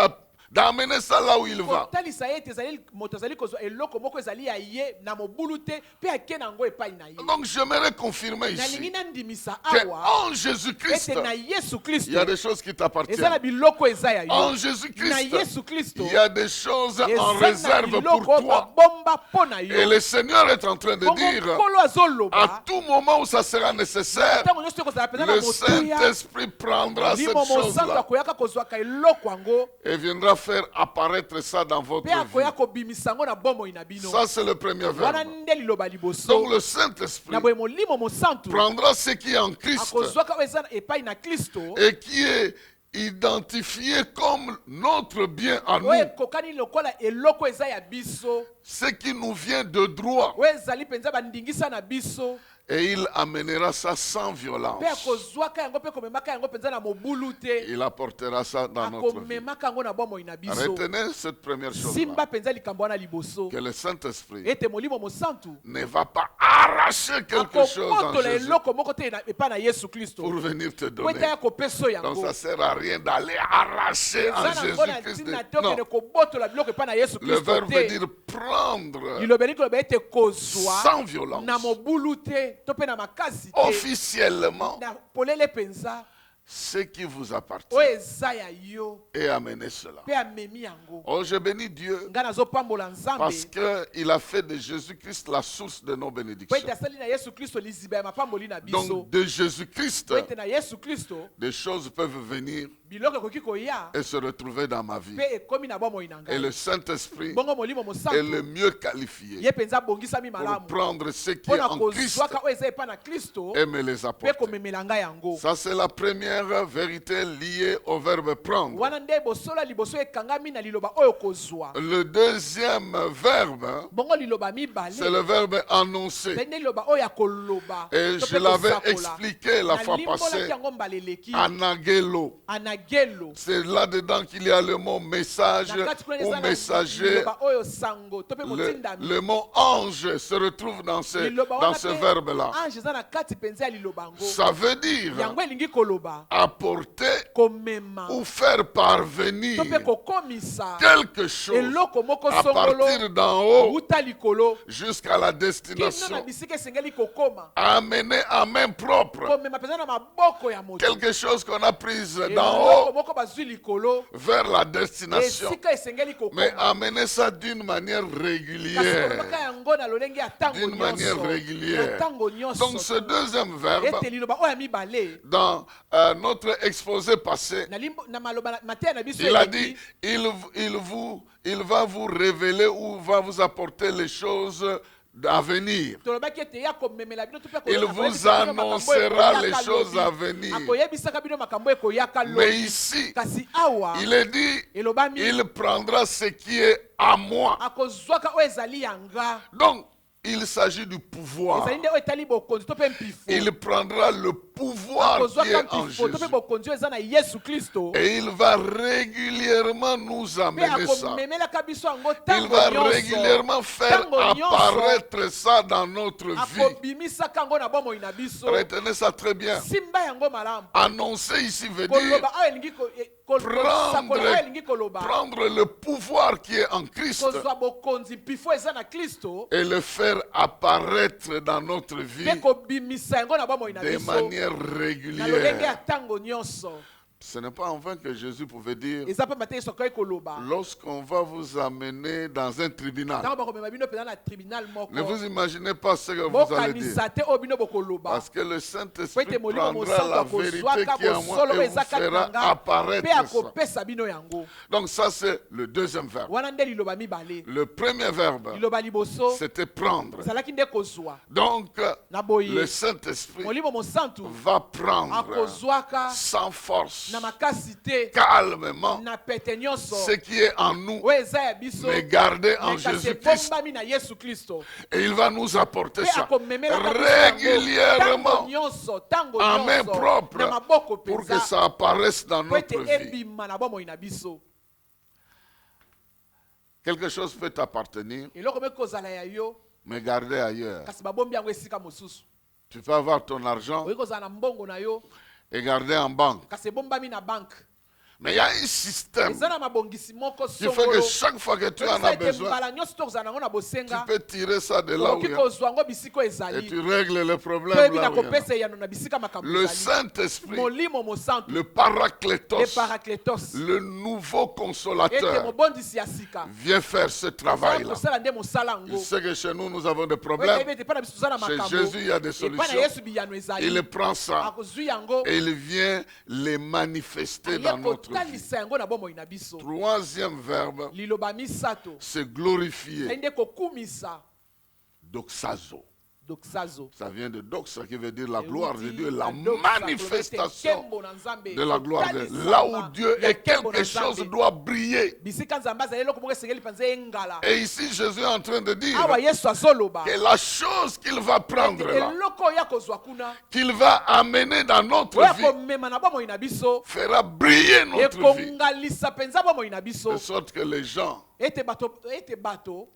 d'amener ça là où il va. kotalisa ye ete ezali moto azali kozwa eloko moko ezali ya ye na mobulu te mpe ake na yango epai na ye. Donc j'aimerais confirmer nalingi ici nandimisa que awa en Jésus-Christ, ete na Yesu il Kristo y a des choses qui t'appartiennent. eza na biloko eza ya En yo. Na Jésus-Christ, Yesu Kristo il y a des choses en eza na réserve pour biloko toi. babomba mpo na Et yo. le Seigneur est en train de Bongo dire, nkolo à azoloba tout moment où ça sera nécessaire, ntango nyonso ekozala mpenza na le motuya Saint-Esprit prendra cette limo mosantu chose-là akoyaka kozwaka eloko yango et viendra faire apparaître ça dans votre mpe akoya vie. kobimisa yango na bomoi na bino. Ça, c'est le premier wana verbe. nde liloba liboso. Donc le Saint-Esprit Na boye molimo mosantu prendra ce qui est en Christ akozwaka oyo eza epai na Kristo et qui est identifié comme notre bien à nous, oyo ekokani lokola eloko eza ya biso ce qui nous vient de droit, oyo ezali mpenza bandingisa na biso et il amènera ça sans violence. mpe akozwaka yango mpe komemaka yango mpenza na mobulu te Il apportera ça dans notre vie. akomemaka yango na bomoi na biso. Retenez cette première chose simba mpenza likambo wana liboso que le Saint-Esprit ete molimo mosantu ne va pas arracher quelque chose en akomotola Jésus eloko moko te epai na Yesu Kristo pour venir te po donner. ete ya kopesa Donc yango ça ne sert à rien d'aller arracher en eza nango na Jésus-Christ. ntina te Non, okende kobotola biloko epai na Yesu le Kristo verbe veut te. dire prendre lilobi koloba ete kozwa sans violence, na mobulu te to mpe na makasi te officiellement, na polele mpenza ce qui vous appartient oyo eza ya yo et amener cela. mpe amemi yango. Oh, je bénis Dieu ngai nazopambola parce nzambe qu'il a fait de Jésus-Christ la source de nos po bénédictions. ete asali na Yesu Kristo liziba ya mapamboli na biso. Donc de Jésus-Christ, po ete na Yesu Kristo des choses peuvent venir biloko ekoki koya et se retrouver dans ma vie. mpe ekomi na bomoi na Et le ngai. Saint-Esprit bongo molimo est le mosantu mieux qualifié ye mpenza abongisami pour malamu prendre ce qui mpo est na en Christ kozwaka oyo eza epai na Kristo et me les mpe apporter. komemela ngai yango. Ça, c'est la première vérité liée au verbe prendre. wana nde bosola liboso ekangami na liloba oyo kozwa. Le deuxième verbe, bongo liloba mibale c'est le verbe annoncer. mpe nde liloba oyo ya koloba Et to je mpe l'avais kosakola. expliqué la fois nalimbolaki passée. yango mbala eleki Anagelo. anagelo C'est là-dedans qu'il y a le mot message na kati kuna ou eza na messager. liloba oyo sango to mpe motindami. Le mot ange se retrouve dans liloba dans wana ce mpe verbe-là. ange eza na kati mpenza ya liloba yango. Ça veut dire yango elingi koloba apporter komema ou faire parvenir to mpe kokomisa quelque chose eloko moko à songolo partir d'en haut wuta likolo jusqu'à la kino na destination. bisika esengeli kokoma Amener à main propre komema mpenza na maboko ya moto quelque chose qu'on a prise d'en eloko haut moko bazwi likolo vers la destination. esika esengeli Mais kokoma amener ça d'une manière kasi régulière. kolobaka yango na lolenge ya ntango D'une manière nyonso régulière. na ntango Donc ce nyonso deuxième verbe, ete liloba oyo ya mibale dans notre exposé passé, na maloba mateya na biso il a eleki, dit, il va vous révéler ou va vous apporter les choses à venir. tolobaki ete ya komemela bino to mpe Il koyeba- vous koyebisa bino makambo annoncera ekoyaka les choses lobi. à venir. akoyebisaka bino makambo ekoyaka Mais lobi. ici, kasi awa il est dit, elobami il prendra ce qui est à moi. akozwaka oyo ezali yanga Donc, il s'agit du pouvoir. ezali nde oyo etali bokonzi to mpe mpifo Il prendra le pouvoir qui akozwaka est en mpifo to Jésus. mpe bokonzi oyo eza na yesu kristo Et il va régulièrement nous mpe amener ça. akomemelaka biso yango Il ntango va nyonso régulièrement faire Ntango nyonso. apparaître ça dans notre vie. akobimisaka yango na bomoi na biso Retenez ça très bien. simba yango malamu Annoncer ici veut dire koloba oyo elingi kosakola oyo elingi koloba prendre le pouvoir qui est en Christ kozwa bokonzi mpifo eza na kristo et le faire apparaître dans notre vie mpe kobimisa yango na bomoi na de biso manière na lolenge ya régulière. ntango nyonso. Ce n'est pas en vain que Jésus pouvait dire, eza mpe mate yesu akoki koloba lorsqu'on va vous amener dans un tribunal, ntango bakomema bino mpenza na tribunal moko ne vous imaginez pas ce que vous allez dire. bokanisa te oyo bino bokoloba Parce que le po Saint-Esprit ete molimo prendra la mosantu vérité akozwaka qui est en moi bosolo oyo et vous eza kati na fera nga mpe apparaître ça. akopesa bino yango. Donc ça c'est le deuxième verbe. wana nde liloba mibale. Le premier verbe, liloba liboso c'était prendre. ezalaki nde kozwa Donc na boye le Saint-Esprit molimo mosantu va prendre akozwaka sans force, na makasi te calmement, na pete nyonso ce qui est en nous, oyo eza ya biso mais garder en me kasi Jésus-Christ. ebombami na yesu kristo Et il va nous apporter mpe ça akomemelaka biso yango ntango régulièrement nyonso ntango en main nyonso propre na maboko pour que mpenza ça apparaisse dans po ete notre vie. ebima na bomoi na biso. Quelque chose peut t'appartenir, eloko mpe kozala ya yo mais garder ailleurs. kasi babombi yango esika mosusu. Tu peux avoir ton argent oyi kozala na mbongo na yo et garder en banque. kasi ebombami na banke Mais il y a un système eza na mabongisi moko qui fait que songolo chaque fois que tu en as besoin, mbala nyonso tokozala nango na tu bosenga peux tirer ça de là où okoki il y a, kozwa yango bisika et ezali tu règles le problème toyebi là na où il y en a. kopesa eyano na bisika makambo Le ezali Saint-Esprit, molimo mosantu le le Paraclétos, parakletos le nouveau ete consolateur, mobondisi ya sika vient faire ce Ezala travail-là. kosala nde mosala Il yango sait que chez nous, nous avons des oyebi problèmes. ete epai na biso toza na Chez makambo Jésus, il y a des epai na solutions. yesu biyano ezali Il prend ça akozwi yango et il vient les manifester dans aye notre vie. kotalisa yango na bomoi na biso Troisième verbe, liloba misato c'est glorifier. ezali nde kokumisa Doxazo. doxazo Ça vient de doxa qui veut dire la gloire de Euti Dieu, la na doxa, manifestation nkembo na Nzambe, de la gloire de Dieu. kotalisama Là où Dieu ya est, nkembo na quelque chose Nzambe. doit briller. bisika nzambe azali eloko moko esengeli mpenza engala Et ici, Jésus est en train de dire awa yesu azoloba que la chose qu'il va prendre ete là, eloko oyo akozwa kuna qu'il va amener dans notre oyo vie, akomema na bomoi na biso fera briller notre vie. ekongalisa mpenza bomoi na biso De sorte que les gens ete bato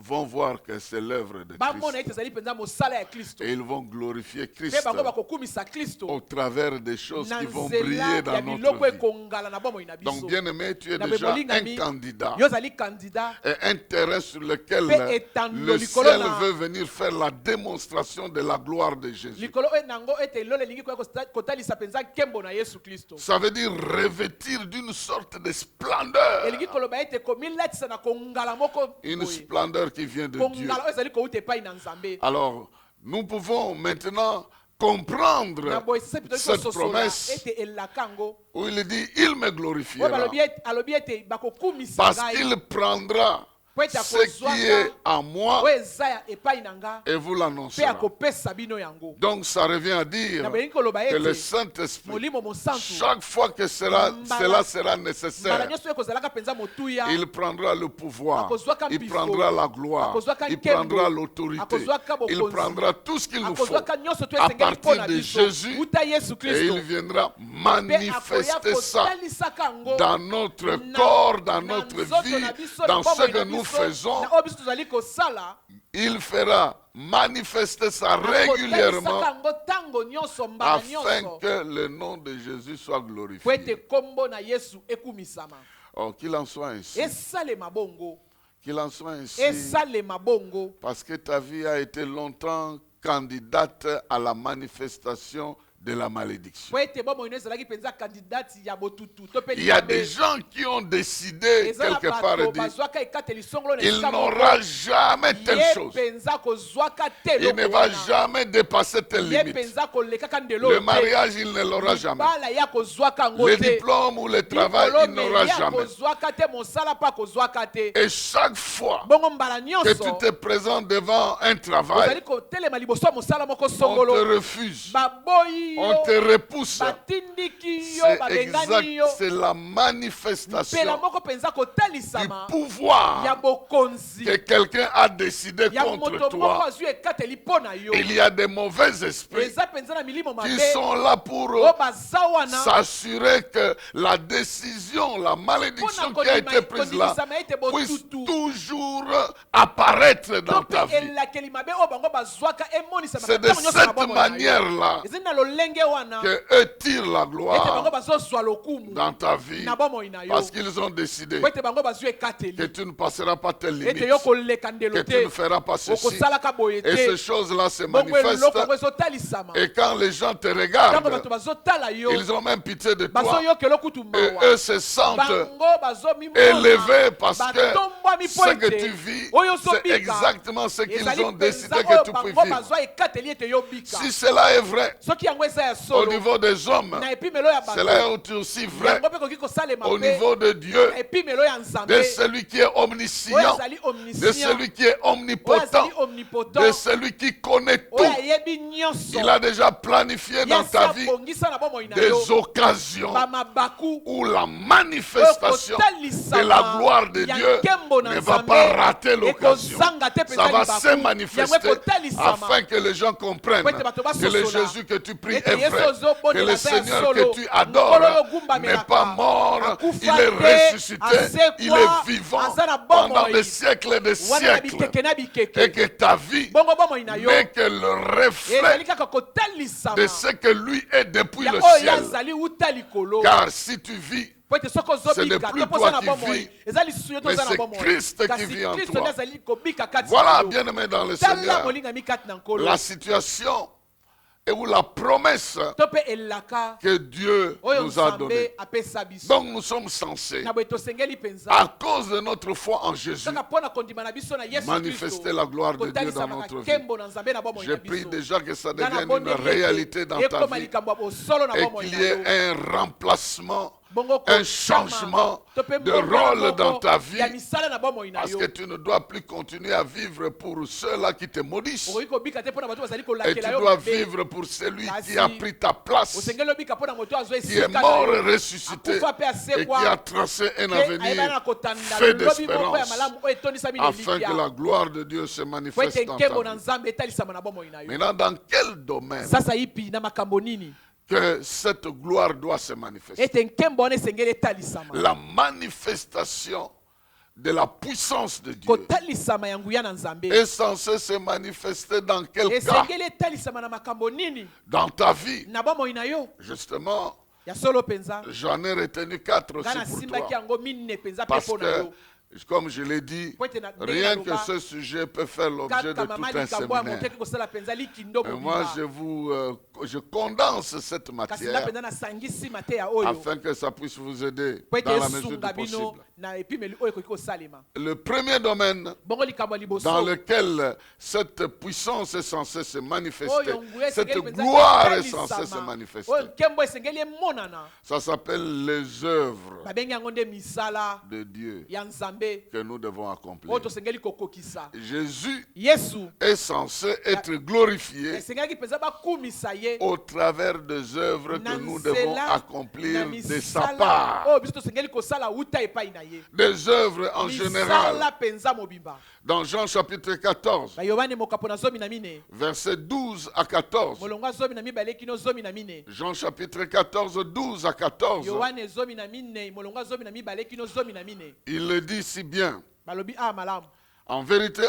vont voir que c'est l'œuvre de bamona Christ. ete ezali mpenza mosala ya kristo Et ils vont glorifier mpe Christ bango bakokumisa kristo au travers des choses na qui vont nzela briller ya dans biloko notre vie. ekongala na bomoi na Donc, biso bien-aimé, tu es Na déjà bolingami, un candidat yo ozali kandida et un terrain sur lequel Pe etando le likolo ciel na- veut venir faire la démonstration de la gloire de Jésus. likolo oyo nango ete elolo elingi koya kotalisa mpenza nkembo na yesu kristo Ça veut dire revêtir d'une sorte de splendeur. elingi koloba ete komilatisa na kongala moko Une boye. splendeur qui vient de Dieu. kongala oyo ezali kouta epai na nzambe Alors, nous pouvons maintenant na comprendre boye sese pito cette kososola promesse ete elaka yango où il dit, il me oyo glorifiera alobi ete bakokumisa parce ngai qu'il prendra po ete ce qui est en moi oyo eza ya epai na nga et vous mpe l'annoncera. akopesa bino yango Donc ça revient à dire na bolingi koloba que le ete Saint-Esprit, molimo mosantu chaque fois que cela sera mbala nécessaire, nyonso oyo ekozalaka mpenza motuya il prendra le pouvoir, Akozwaka il mpifo. prendra la gloire, Akozwaka il nkembo. prendra l'autorité, Akozwaka il bokonzi. prendra tout ce qu'il nous faut akozwaka nyonso to à esengeli mpo partir na de biso Jésus uta yesu et kristo il viendra mpe akoya manifester ça kotalisaka yango dans notre na- corps, dans na notre nzoto vie, na biso, na dans ce bomoi que na nous biso, faisons. na oyo biso tozali kosala Il fera manifester ça akotalisaka régulièrement yango ntango nyonso mbala afin nyonso que le nom de Jésus soit po glorifié. ete kombo na yesu ekumisama Oh, qu'il en soit ainsi. esalema bongo Qu'il en soit ainsi. esalema bongo Parce que ta vie a été longtemps candidate à la manifestation de la malédiction. po ete bomoi no ezalaki mpenza kandidati ya botutu to mpe Il y a likambe. des gens qui ont décidé eza na quelque part bato et dit, bazwaka ekateli songolo na il esika moko. n'aura jamais telle ye chose. mpenza kozwaka te Il ne eloko va wana. jamais dépasser telle ye limite. mpenza kolekaka ndelo Le te. mariage, il ne l'aura jamais. libala ya kozwaka yango Le te. diplôme ou le travail, il Diplôme n'aura ya jamais. kozwaka te mosala mpa kozwaka te Et chaque fois bongo mbala que nyonso tu te présentes devant un ozali travail, kotelema liboso ya mosala moko on te songolo refuse, baboyi on yo te repousse. batindiki yo C'est babengani yo exact, c'est la mpela manifestation moko mpenza du kotalisama ya pouvoir bokonzi que quelqu'un a décidé ya contre moto moko toi. azwi ekateli mpo na yo Il y a des mauvais esprits eza mpenza na milimo qui mabe sont là pour oyo baza wana s'assurer que la décision, la malédiction qui a été prise là kondimisa ete puisse botutu toujours apparaître dans to ta mpe vie. elakeli mabe oyo bango bazwaka emonisama C'est de cette manière-là ezali na lolenge wana que eux tirent la ete bango gloire bazozwa lokumu dans ta vie na bomoi na yo parce qu'ils ont décidé po ete bango bazwi que ekateli tu ne passeras pas tes ete limites, yo koleka que ndelo tu ne te feras pas ceci. okosalaka boye Et ces te choses-là se bongo eloko manifestent. yango ezotalisama Et quand les gens te ntango regardent, bato bazotala yo ils ont même pitié de toi. bazoyokela okutu Et mawa eux se sentent bango bazomimona élevés parce que batombwami po ce que ete tu vis, oyo c'est ozobika exactement ce qu'ils ezali ont décidé mpenza que oyo tu bango puisses vivre. bazwa ekateli ete yo bika Si cela est vrai soki yango eza ya au solo niveau des hommes, na epimelo ya cela bato est aussi vrai yango mpe koki kosalema au mpe niveau de Dieu, na epimelo ya nzambe de celui qui est oyo omniscient, azali de omniscient celui qui est oyo omnipotent, azali de omnipotent celui qui connaît oyo tout. ayebi nyonso Il a déjà planifié dans ta vie abongisa na bomoi na yo des occasions bamabaku où la manifestation de la gloire de Dieu ne va pas rater l'occasion. Ça va se manifester afin que les gens comprennent que le Jésus que tu pries est vrai, que le Seigneur que tu adores n'est pas mort, il est ressuscité, il est vivant pendant des siècles et des wana na siècles, bikeke na bikeke et que ta vie bongo bomoi na yo n'est que le reflet ezali kaka kotalisama de ce que lui est depuis ya le oyo ciel. azali uta likolo Car si tu vis Ce n'est plus toi qui vis, mais c'est Christ qui vit en toi. Voilà, bien-aimé dans le Seigneur, la situation et où la promesse que Dieu nous a donnée. Donc nous sommes censés, à cause de notre foi en Jésus, manifester la gloire de Dieu dans notre vie. Je prie déjà que ça devienne une réalité dans ta vie et qu'il y ait un remplacement, un changement de rôle dans ta vie, parce que tu ne dois plus continuer à vivre pour ceux-là qui te maudissent, et tu dois vivre pour celui qui a pris ta place, qui est mort et ressuscité et qui a tracé un avenir fait d'espérance, afin que la gloire de Dieu se manifeste dans ta vie. Maintenant, dans quel domaine que cette gloire doit se manifester? La manifestation de la puissance de Dieu est censée se manifester dans quel cas? Dans ta vie. Justement, j'en ai retenu 4 aussi pour toi. Parce que, comme je l'ai dit, rien que ce sujet peut faire l'objet de tout un séminaire. Et moi, je condense cette matière afin que ça puisse vous aider dans la mesure du possible. Le premier domaine dans lequel cette puissance est censée se manifester, cette gloire est censée se manifester, ça s'appelle les œuvres de Dieu que nous devons accomplir. Jésus est censé être glorifié au travers des œuvres que nous devons accomplir de sa part. Des œuvres en général. Dans Jean chapitre 14, versets 12 à 14. Jean chapitre 14, 12 à 14. Il le dit si bien. En vérité,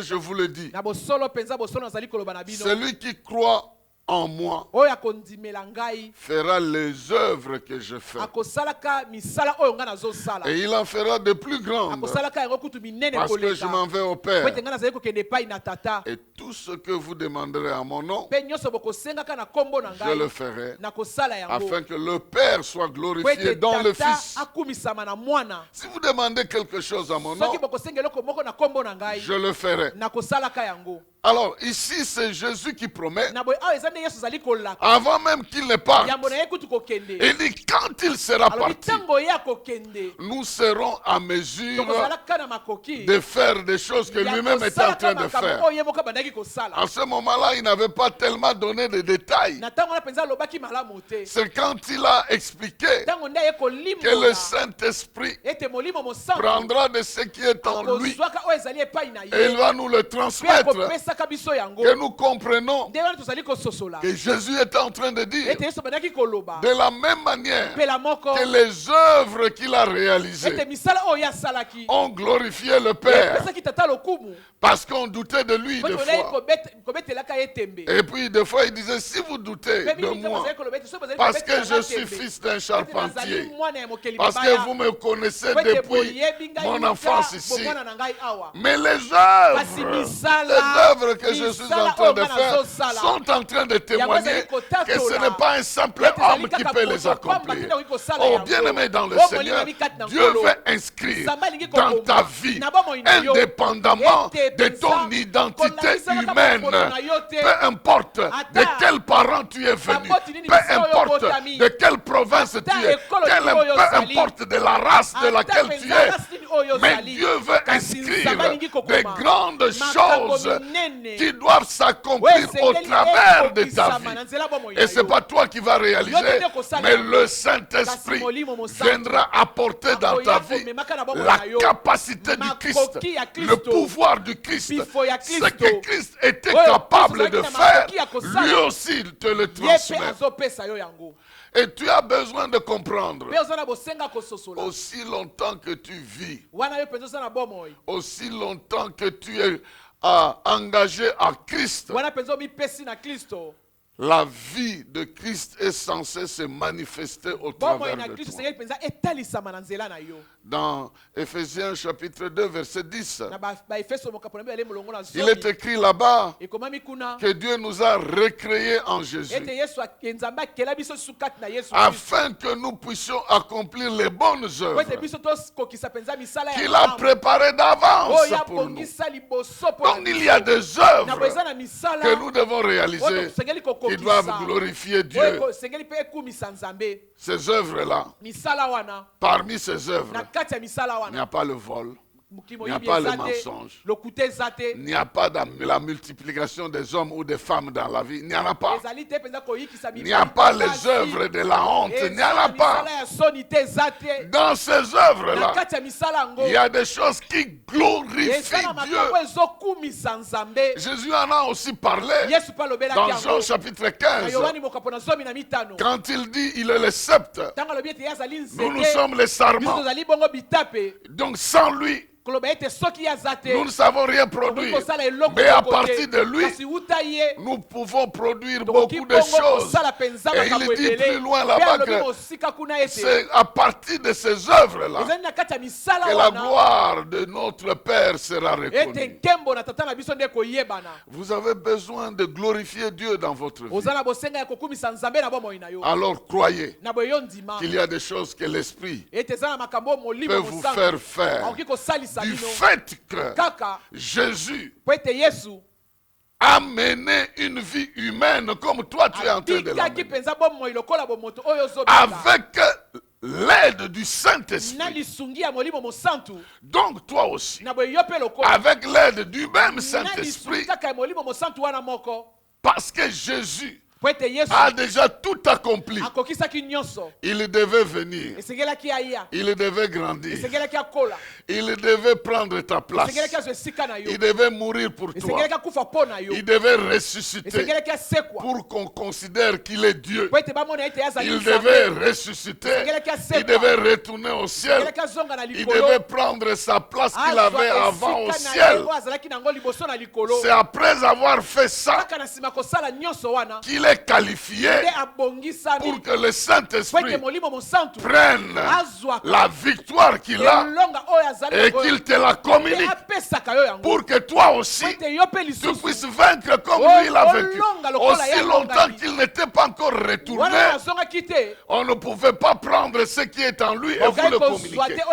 je vous le dis. Celui qui croit en moi fera les œuvres que je fais. Et il en fera de plus grandes, parce que je m'en vais au Père. Et tout ce que vous demanderez à mon nom, je le ferai, afin que le Père soit glorifié dans le Fils. Si vous demandez quelque chose à mon nom, je le ferai. Alors ici c'est Jésus qui promet, avant même qu'il ne parte. Il dit quand il sera parti, nous serons à mesure de faire des choses que lui-même était en train de faire. À ce moment-là, il n'avait pas tellement donné de détails. C'est quand il a expliqué que le Saint-Esprit prendra de ce qui est en lui et il va nous le transmettre, que nous comprenons que Jésus était en train de dire de la même manière que les œuvres qu'il a réalisées ont glorifié le Père, parce qu'on doutait de lui des fois. Et puis des fois il disait, si vous doutez de moi, parce que je suis fils d'un charpentier, parce que vous me connaissez depuis mon enfance ici, mais les œuvres que je suis en train de faire sont en train de témoigner que ce n'est pas un simple homme qui peut les accomplir. Oh, bien-aimé dans le Seigneur, Dieu veut inscrire dans ta vie, indépendamment de ton identité humaine, peu importe de quels parents tu es venu, peu importe de quelle province tu es, peu importe de la race de laquelle tu es, mais Dieu veut inscrire des grandes choses qui doivent s'accomplir au travers de ta vie. Et ce n'est pas toi qui vas réaliser, mais le Saint-Esprit viendra apporter dans ta vie la capacité du Christ, le pouvoir du Christ. Ce que Christ était capable de faire, lui aussi il te le transmet. Et tu as besoin de comprendre, aussi longtemps que tu vis, aussi longtemps que tu es engagé à Christ, La vie de Christ est censée se manifester au travers de toi. Dans Ephésiens chapitre 2 verset 10, il est écrit là-bas que Dieu nous a recréés en Jésus afin que nous puissions accomplir les bonnes œuvres qu'il a préparées d'avance pour nous. Donc il y a des œuvres que nous devons réaliser qui doivent glorifier Dieu. Ces œuvres-là, parmi ces œuvres, il n'y a pas le vol, il n'y a pas le mensonge, il n'y a pas la multiplication des hommes ou des femmes dans la vie, il n'y en a pas. Il n'y a pas les œuvres de la honte, il n'y en a pas. Dans ces œuvres-là, il y a des choses qui glorifient Dieu. Jésus en a aussi parlé dans Jean chapitre 15. Quand il dit il est le sceptre, nous sommes les sarments. Donc sans lui, nous ne savons rien produire, mais à partir de lui, nous pouvons produire beaucoup de choses. Et il dit plus loin là-bas que c'est à partir de ces œuvres-là que la gloire de notre Père sera reconnue. Vous avez besoin de glorifier Dieu dans votre vie. Alors croyez qu'il y a des choses que l'Esprit peut vous faire faire. Du fait que Jésus a mené une vie humaine comme toi tu es en train de la mener, avec l'aide du Saint-Esprit. Donc toi aussi, avec l'aide du même Saint-Esprit, parce que Jésus a déjà tout accompli. Il devait venir. Il devait grandir. Il devait prendre ta place. Il devait mourir pour toi. Il devait ressusciter pour qu'on considère qu'il est Dieu. Il devait ressusciter. Il devait retourner au ciel. Il devait prendre sa place qu'il avait avant au ciel. C'est après avoir fait ça qu'il est qualifié pour que le Saint-Esprit prenne la victoire qu'il a et qu'il te la communique pour que toi aussi tu puisses vaincre comme lui il a vaincu. Aussi longtemps qu'il n'était pas encore retourné, on ne pouvait pas prendre ce qui est en lui et vous le communiquer.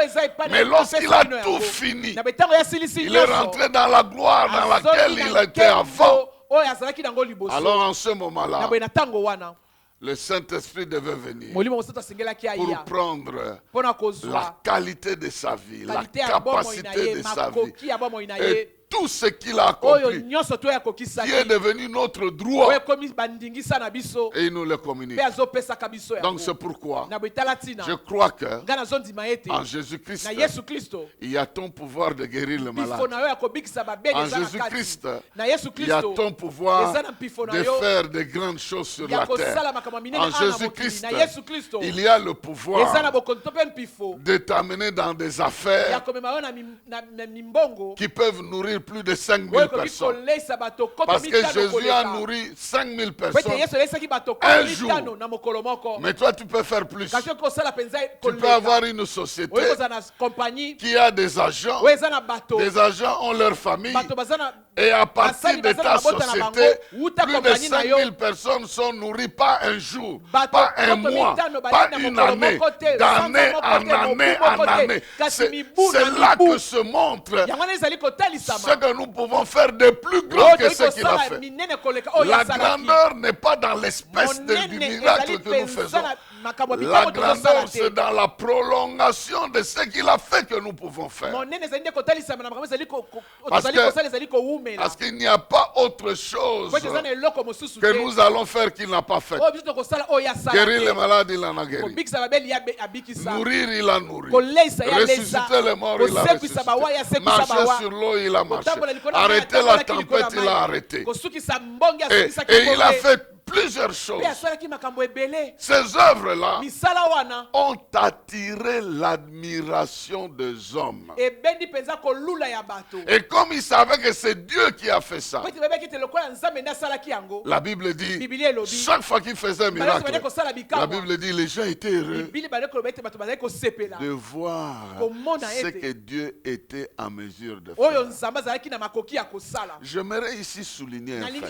Mais lorsqu'il a tout fini, il est rentré dans la gloire dans laquelle il était avant. Alors en ce moment-là, le Saint-Esprit devait venir pour prendre la qualité de sa vie, la capacité de sa vie et tout ce qu'il a accompli, qui est devenu notre droit, et il nous le communique. Donc c'est pourquoi je crois que en Jésus-Christ, il y a ton pouvoir de guérir le malade. En Jésus-Christ, il y a ton pouvoir de faire de grandes choses sur la terre. En Jésus-Christ, il y a le pouvoir de t'amener dans des affaires qui peuvent nourrir plus de 5000 personnes. Parce que Jésus a nourri 5000 personnes un jour. Mais toi, tu peux faire plus. Tu peux avoir une société qui a des agents. Les agents ont leur famille. Et à partir de ta société, plus de 5000 personnes sont nourries pas un jour, pas un mois, pas une année, d'année en année en année. C'est là que se montre ce que nous pouvons faire de plus grand que ce qu'il a fait. La grandeur n'est pas dans l'espèce du miracle que nous faisons. La grandeur, c'est dans la prolongation de ce qu'il a fait que nous pouvons faire. Parce qu'il n'y a pas autre chose que nous allons faire qu'il n'a pas fait. Guérir les malades, il en a guéri. Nourrir, il a nourri. Ressusciter les morts, il a ressuscité. Marcher sur l'eau, il a marché. Arrêter la tempête, il a arrêté. Et il a fait plusieurs choses. Ces œuvres-là ont attiré l'admiration des hommes. Et comme ils savaient que c'est Dieu qui a fait ça, la Bible dit, chaque fois qu'il faisait un miracle, la Bible dit, les gens étaient heureux de voir ce que Dieu était en mesure de faire. J'aimerais ici souligner un fait.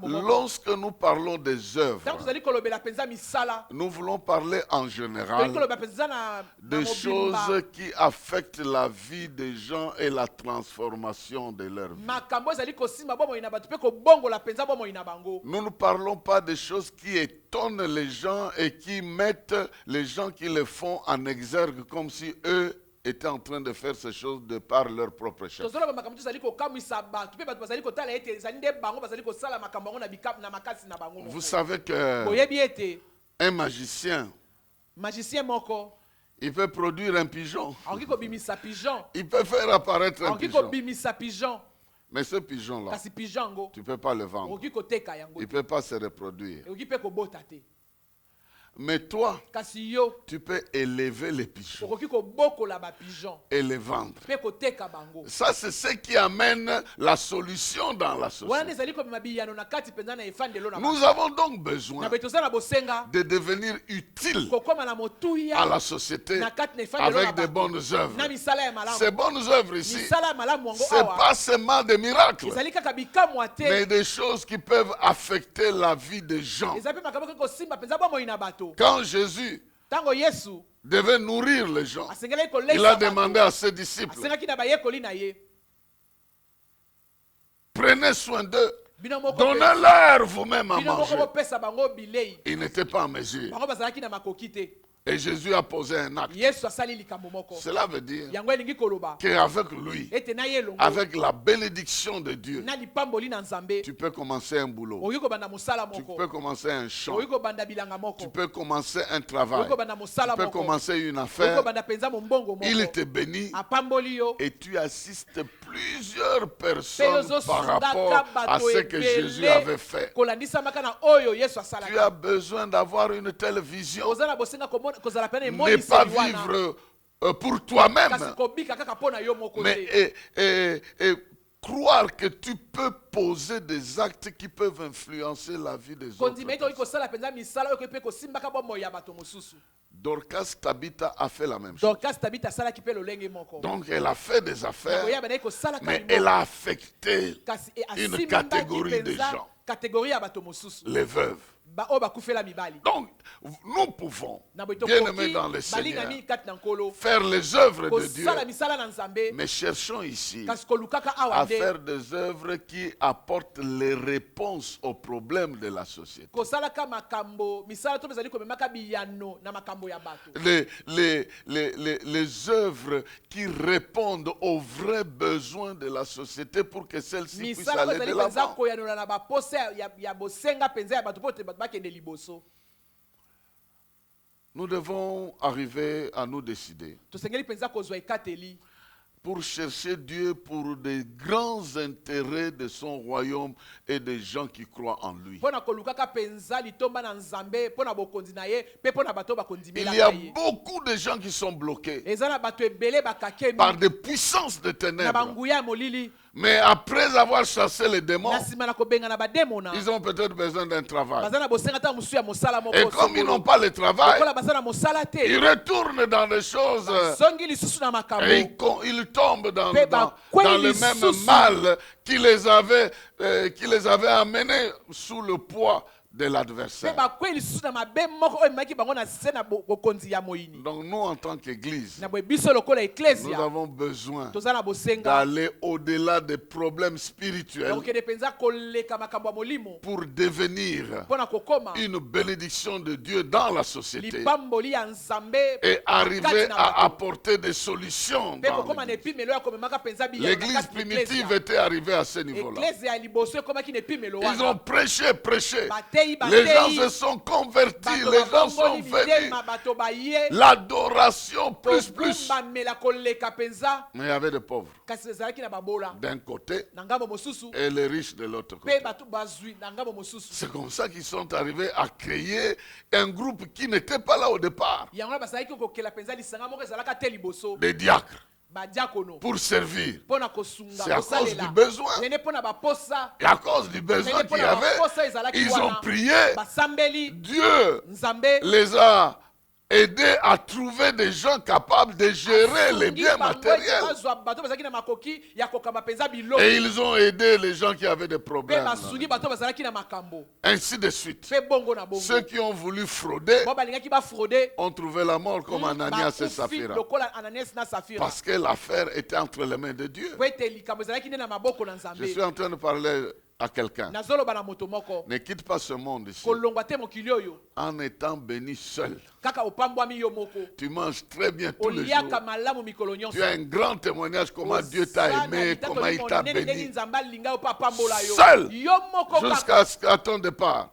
Lorsque nous parlons des œuvres, nous voulons parler en général des choses qui affectent la vie des gens et la transformation de leur vie. Nous ne parlons pas des choses qui étonnent les gens et qui mettent les gens qui le font en exergue comme si eux étaient en train de faire ces choses de par leur propre chef. Vous savez que un magicien, il peut produire un pigeon. Il peut faire apparaître un pigeon. Mais ce pigeon-là, tu ne peux pas le vendre. Il ne peut pas se reproduire. Mais toi, tu peux élever les pigeons et les vendre. Ça, c'est ce qui amène la solution dans la société. Nous avons donc besoin de devenir utiles à la société avec de bonnes œuvres. Ces bonnes œuvres ici, ce n'est pas seulement des miracles, mais des choses qui peuvent affecter la vie des gens. Quand Jésus devait nourrir les gens, il a demandé à ses disciples, prenez soin d'eux, donnez-leur vous-même à manger. Ils n'étaient pas en mesure. Et Jésus a posé un acte. Cela veut dire qu'avec lui, avec la bénédiction de Dieu, tu peux commencer un boulot. Tu peux commencer un champ. Tu peux commencer un travail. Tu peux commencer une affaire. Il te bénit et tu assistes plusieurs personnes par rapport à ce que Jésus avait fait. Tu as besoin d'avoir une telle vision. Ne pas vivre pour toi-même, mais croire que tu peux poser des actes qui peuvent influencer la vie des autres. Dorcas Tabitha a fait la même chose. Donc elle a fait des affaires, mais elle a affecté une catégorie de gens, les veuves. Donc, nous pouvons, bien-aimés dans le Seigneur, faire les œuvres de Dieu, mais cherchons ici à faire des œuvres qui apportent les réponses aux problèmes de la société. Les œuvres qui répondent aux vrais besoins de la société pour que celle-ci puisse aller de l'avant. Nous devons arriver à nous décider pour chercher Dieu pour des grands intérêts de son royaume et des gens qui croient en lui. Il y a beaucoup de gens qui sont bloqués par des puissances de ténèbres. Mais après avoir chassé les démons, ils ont peut-être besoin d'un travail. Et comme ils n'ont pas le travail, ils retournent dans des choses et ils tombent dans le même mal qui les avait amenés sous le poids de l'adversaire. Donc nous en tant qu'Église, nous avons besoin d'aller au-delà des problèmes spirituels pour devenir une bénédiction de Dieu dans la société et arriver à apporter des solutions dans l'Église. L'Église primitive était arrivée à ce niveau-là. Ils ont prêché, Les gens se sont convertis, les gens sont venus. L'adoration plus. Mais il y avait des pauvres d'un côté et les riches de l'autre côté. C'est comme ça qu'ils sont arrivés à créer un groupe qui n'était pas là au départ. Des diacres. Pour servir. C'est à cause du besoin. Et à cause du besoin qu'il y avait, ils ont prié. Dieu les a aidés à trouver des gens capables de gérer les biens matériels. Et ils ont aidé les gens qui avaient des problèmes. Ainsi de suite. Ceux qui ont voulu frauder ont trouvé la mort comme Ananias et Saphira. Parce que l'affaire était entre les mains de Dieu. Je suis en train de parler à quelqu'un. Ne quitte pas ce monde ici en étant béni seul. Tu manges très bien tous les jours. Tu as un grand témoignage comment Dieu t'a aimé, comment il t'a béni. Seul jusqu'à ton départ.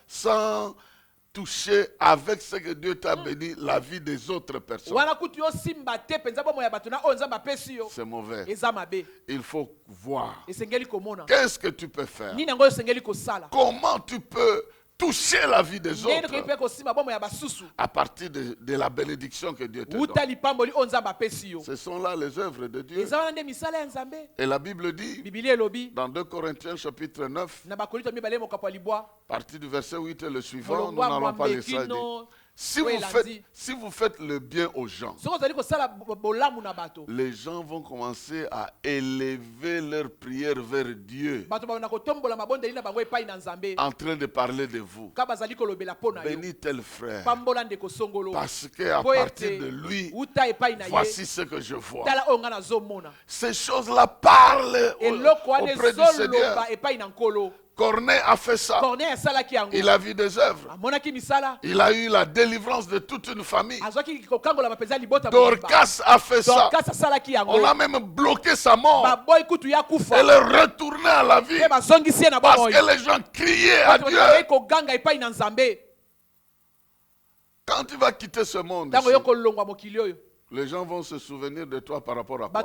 Sans toucher avec ce que Dieu t'a béni la vie des autres personnes. C'est mauvais. Il faut voir. Qu'est-ce que tu peux faire? Comment tu peux toucher la vie des autres à partir de la bénédiction que Dieu te donne. Ce sont là les œuvres de Dieu. Et la Bible dit dans 2 Corinthiens chapitre 9, à partir du verset 8 et le suivant, nous n'allons pas les saisir. Si vous faites le bien aux gens, les gens vont commencer à élever leurs prières vers Dieu, en train de parler de vous. Bénis tel frère, parce qu'à partir de lui, voici ce que je vois. Ces choses-là parlent auprès du Seigneur. Corneille a fait ça. Il a vu des œuvres. Il a eu la délivrance de toute une famille. Dorcas a fait ça. On a même bloqué sa mort. Elle est retournée à la vie parce que les gens criaient à Dieu. Quand tu vas quitter ce monde ici, les gens vont se souvenir de toi par rapport à quoi?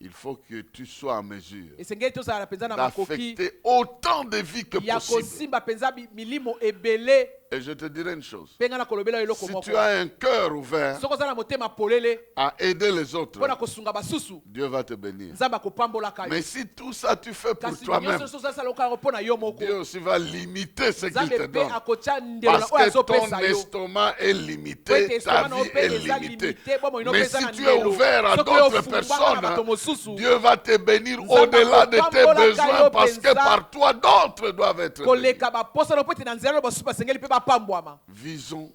Il faut que tu sois en mesure d'affecter autant de vies que possible. Et je te dirai une chose. Si tu as un cœur ouvert à aider les autres, Dieu va te bénir. Mais si tout ça tu fais pour toi-même, Dieu aussi va limiter ce qu'il te donne. Parce que ton estomac est limité, ta vie est limitée. Mais si tu es ouvert à d'autres personnes, Dieu va te bénir au-delà de tes besoins parce que par toi d'autres doivent être bénis. Visons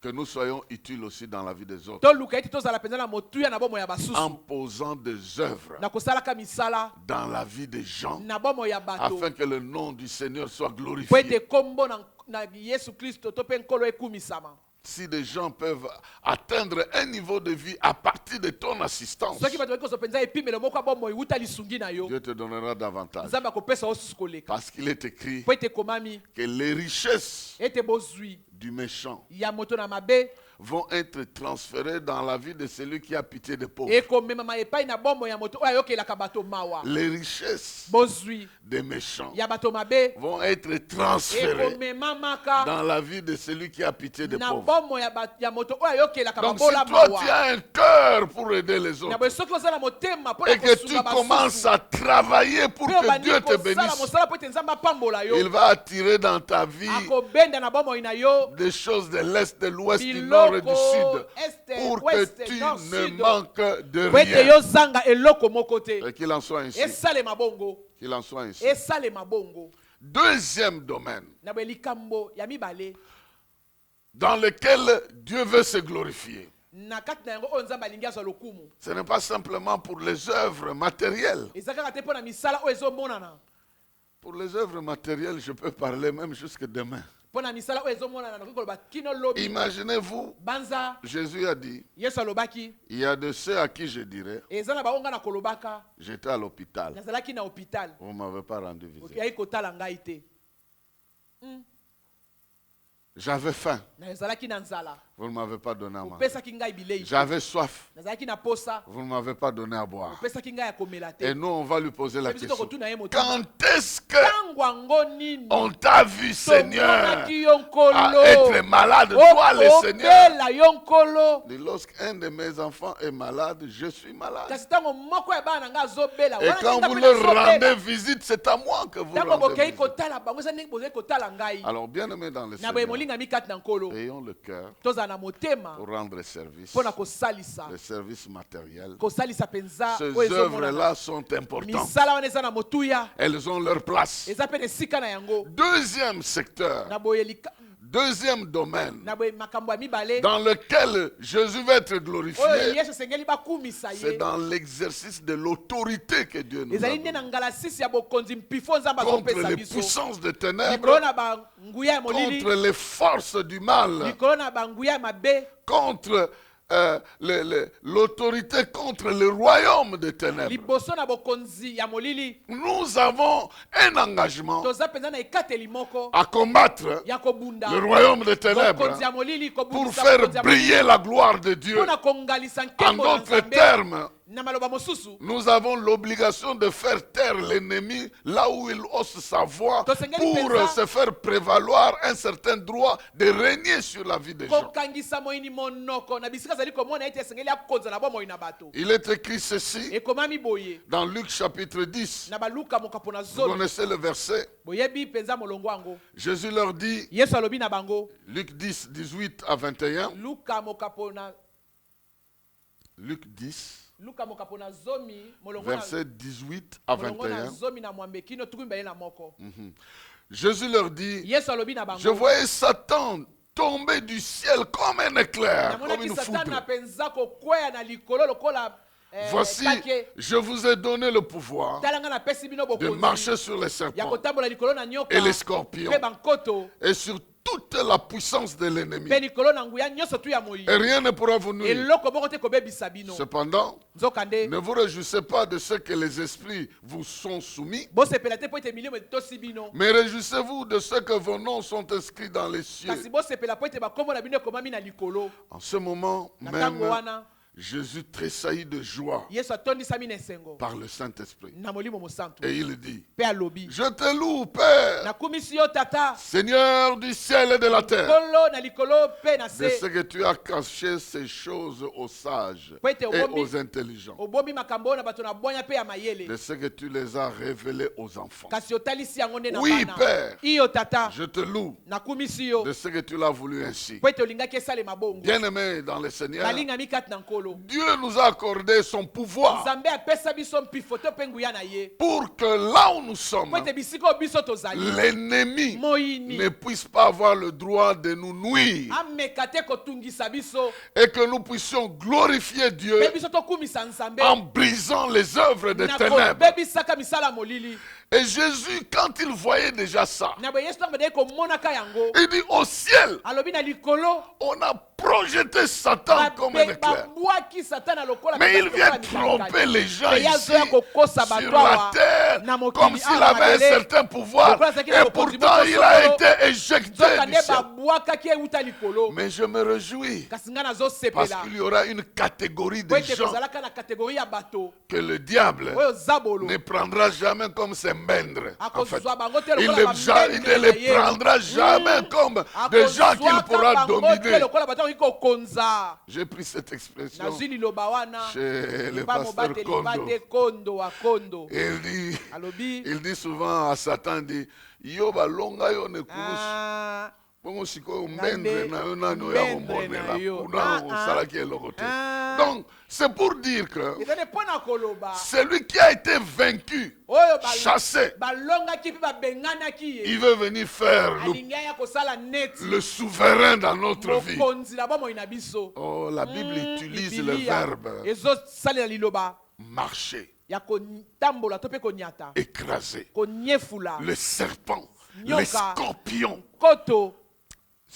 que nous soyons utiles aussi dans la vie des autres, en posant des œuvres dans la vie des gens, afin que le nom du Seigneur soit glorifié. Si des gens peuvent atteindre un niveau de vie à partir de ton assistance, Dieu te donnera davantage. Parce qu'il est écrit que les richesses du méchant vont être transférées dans la vie de celui qui a pitié des pauvres. Les richesses des méchants vont être transférées dans la vie de celui qui a pitié des pauvres. Donc si toi tu as un cœur pour aider les autres et que tu commences à travailler pour que Dieu te bénisse, il va attirer dans ta vie des choses de l'Est, de l'Ouest, du Nord et du Sud pour que tu ne manques de rien. Et qu'il en soit ainsi. Qu'il en soit ainsi. Deuxième domaine dans lequel Dieu veut se glorifier. Ce n'est pas simplement pour les œuvres matérielles. Pour les œuvres matérielles, je peux parler même jusque demain. Imaginez-vous, Jésus a dit, il y a de ceux à qui je dirais, j'étais à l'hôpital, vous ne m'avez pas rendu visite. J'avais faim. Vous ne m'avez pas donné à manger. J'avais soif. Vous ne m'avez pas donné à boire. Et nous, on va lui poser la question. Quand est-ce que on t'a vu, Seigneur, à être malade, toi, le Seigneur? Lorsqu'un de mes enfants est malade, je suis malade. Et quand vous leur rendez visite, c'est à moi que vous rendez visite. Alors, bien aimé dans le Seigneur, ayons le cœur pour rendre service, le service matériel. Ces œuvres-là sont importantes. Elles ont leur place. Deuxième secteur, deuxième domaine dans lequel Jésus va être glorifié, c'est dans l'exercice de l'autorité que Dieu nous a donnée contre les puissances de ténèbres, contre les forces du mal, contre l'autorité contre le royaume des ténèbres. Nous avons un engagement à combattre le royaume des ténèbres pour faire briller la gloire de Dieu. En d'autres termes, nous avons l'obligation de faire taire l'ennemi là où il hausse sa voix pour se faire prévaloir un certain droit de régner sur la vie des gens. Il est écrit ceci dans Luc chapitre 10. Vous connaissez le verset. Jésus leur dit, Luc 10, 18 à 21. Luc 10. Verset 18 à 21. Jésus leur dit, je voyais Satan tomber du ciel comme un éclair, comme une foudre. Voici, je vous ai donné le pouvoir de marcher sur les serpents et les scorpions et sur toute la puissance de l'ennemi. Et rien ne pourra vous nuire. Cependant, ne vous réjouissez pas de ce que les esprits vous sont soumis, mais réjouissez-vous de ce que vos noms sont inscrits dans les cieux. En ce moment même, Jésus tressaillit de joie par le Saint-Esprit. Et il dit, je te loue, Père, Seigneur du ciel et de la terre, de ce que tu as caché ces choses aux sages et aux intelligents, de ce que tu les as révélées aux enfants. Oui, Père, je te loue de ce que tu l'as voulu ainsi. Bien-aimé dans le Seigneur, Dieu nous a accordé son pouvoir pour que là où nous sommes, l'ennemi ne puisse pas avoir le droit de nous nuire et que nous puissions glorifier Dieu en brisant les œuvres des ténèbres. Et Jésus, quand il voyait déjà ça, il dit au ciel, on a projeté Satan comme un éclair. Mais il vient tromper les gens ici sur la terre comme s'il avait un certain pouvoir. Et pourtant il a été éjecté du ciel. Mais je me réjouis parce qu'il y aura une catégorie de gens que le diable ne prendra jamais comme ses mèndres. En fait, il ne les prendra jamais comme des gens qu'il pourra dominer. J'ai pris cette expression chez le pasteur Kondo. Il dit souvent à Satan, dit, yo balonga yo ne kurusu. Donc c'est pour dire que celui qui a été vaincu, chassé, il veut venir faire le souverain dans notre vie. Oh, la Bible utilise le verbe marcher, écraser le serpent, les scorpions.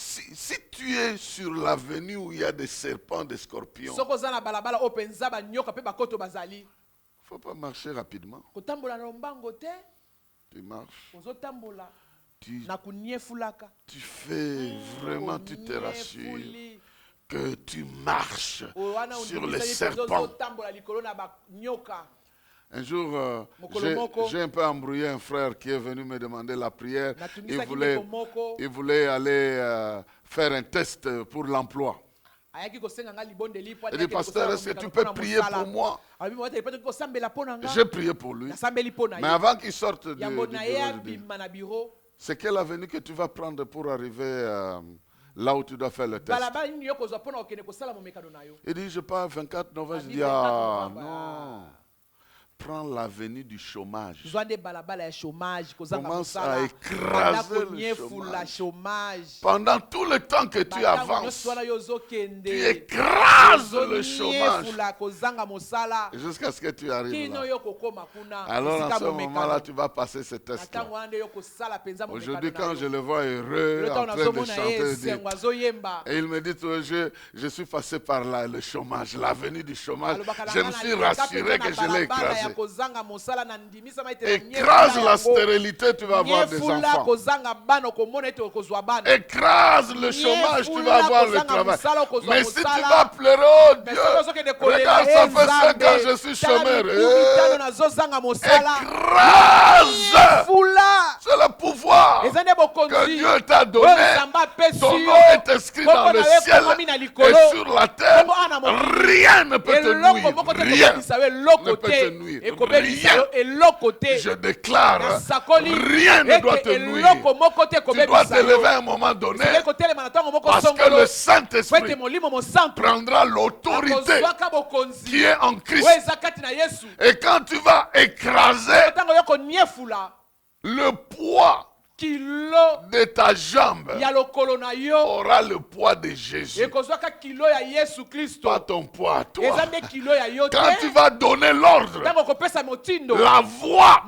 Si tu es sur l'avenue où il y a des serpents, des scorpions, il ne faut pas marcher rapidement. Tu marches tu fais vraiment, tu te rassures que tu marches sur les serpents. Un jour, j'ai un peu embrouillé un frère qui est venu me demander la prière. Il voulait aller faire un test pour l'emploi. Il dit, pasteur, est-ce que tu peux prier pour moi? J'ai prié pour lui. Mais avant qu'il sorte du bureau, c'est quelle avenue que tu vas prendre pour arriver là où tu dois faire le test? Il dit, je pars 24 novembre. Je dis, ah non. Prends l'avenue du chômage. Commence à écraser le chômage. Pendant tout le temps que tu avances, tu écrases le chômage jusqu'à ce que tu arrives là. Alors en ce moment-là, tu vas passer ce test-là. Aujourd'hui, quand je le vois heureux, en train de chanter, et il me dit, je suis passé par là, le chômage, l'avenue du chômage. Je me suis rassuré que je l'ai écrasé. Écrase la stérilité, tu vas avoir des enfants. Écrase le chômage, tu vas avoir le travail. Mais si tu vas pleurer, oh Dieu, regarde, ça fait 5 ans que je suis chômeur. Écrase! C'est le pouvoir que Dieu t'a donné. Ton nom est inscrit dans le ciel et sur la terre. Rien ne peut te nuire. Rien ne peut te nuire. Rien. Je déclare, rien ne doit te nuire. Tu dois te lever à un moment donné parce que le Saint-Esprit prendra l'autorité qui est en Christ. Et quand tu vas écraser le poids de ta jambe aura le poids de Jésus. Pas ton poids à toi. Quand tu vas donner l'ordre, la voix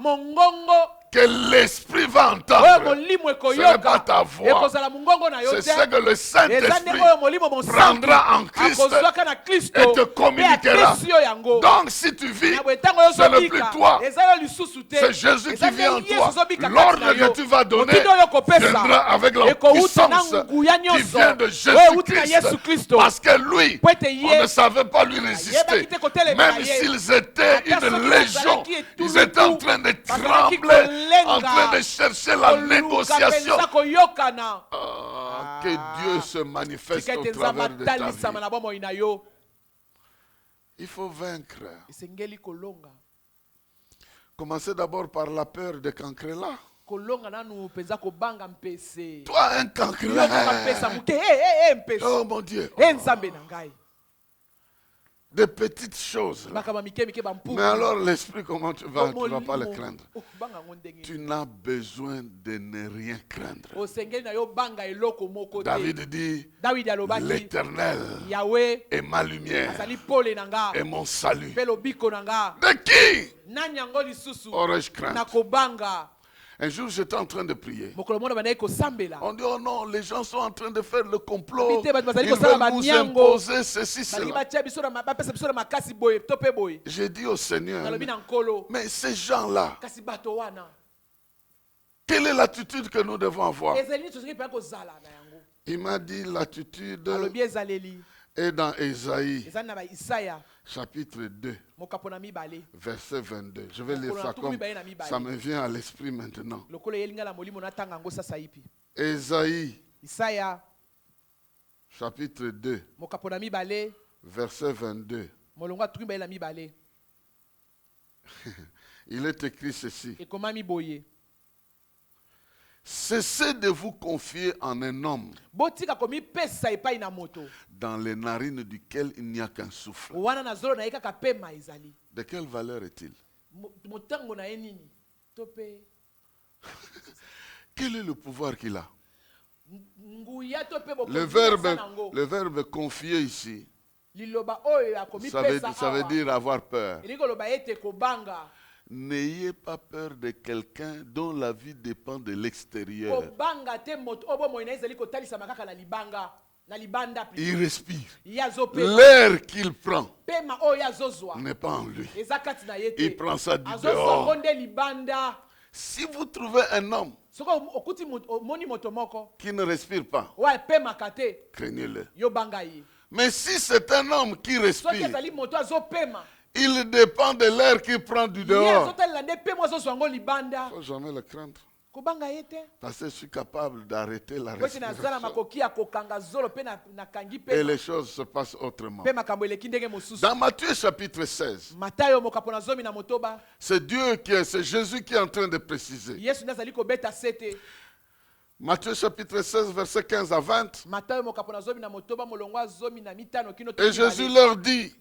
que l'esprit va entendre, ce n'est pas ta voix. C'est ce que le Saint-Esprit prendra en Christ et te communiquera. Donc si tu vis, ce n'est plus toi, c'est Jésus qui vit en toi. L'ordre que tu vas donner viendra avec la puissance qui vient de Jésus-Christ. Parce que lui, on ne savait pas lui résister. Même s'ils étaient une légion, ils étaient en train de trembler, en train de chercher la négociation. Que Dieu se manifeste au travers de ta vie. Il faut vaincre. Commencez d'abord par la peur de Cancrela. Toi, un Cancrela. Oh mon Dieu. Des petites choses. Mais alors l'esprit, comment tu vas pas le craindre? Tu n'as besoin de ne rien craindre. David dit, l'Éternel est ma lumière et mon salut. De qui aurais-je crainte? Un jour, j'étais en train de prier. On dit, oh non, les gens sont en train de faire le complot. Ils veulent nous imposer ceci, cela. J'ai dit au Seigneur, mais ces gens-là, quelle est l'attitude que nous devons avoir? Il m'a dit, l'attitude est dans Ésaïe, chapitre 2, verset 22. Je vais lire ça comme ça me vient à l'esprit maintenant. Ésaïe, chapitre 2, verset 22. Il est écrit ceci. Cessez de vous confier en un homme dans les narines duquel il n'y a qu'un souffle. De quelle valeur est-il? Quel est le pouvoir qu'il a? Le verbe confier ici, ça veut dire avoir peur. N'ayez pas peur de quelqu'un dont la vie dépend de l'extérieur. Il respire. L'air qu'il prend n'est pas en lui. Il prend ça du dehors. Si vous trouvez un homme qui ne respire pas, craignez-le. Mais si c'est un homme qui respire, il dépend de l'air qu'il prend du dehors. Il ne faut jamais le craindre. Parce que je suis capable d'arrêter la respiration. Et les choses se passent autrement. Dans Matthieu chapitre 16, c'est c'est Jésus qui est en train de préciser. Matthieu chapitre 16, versets 15 à 20. Et Jésus leur dit,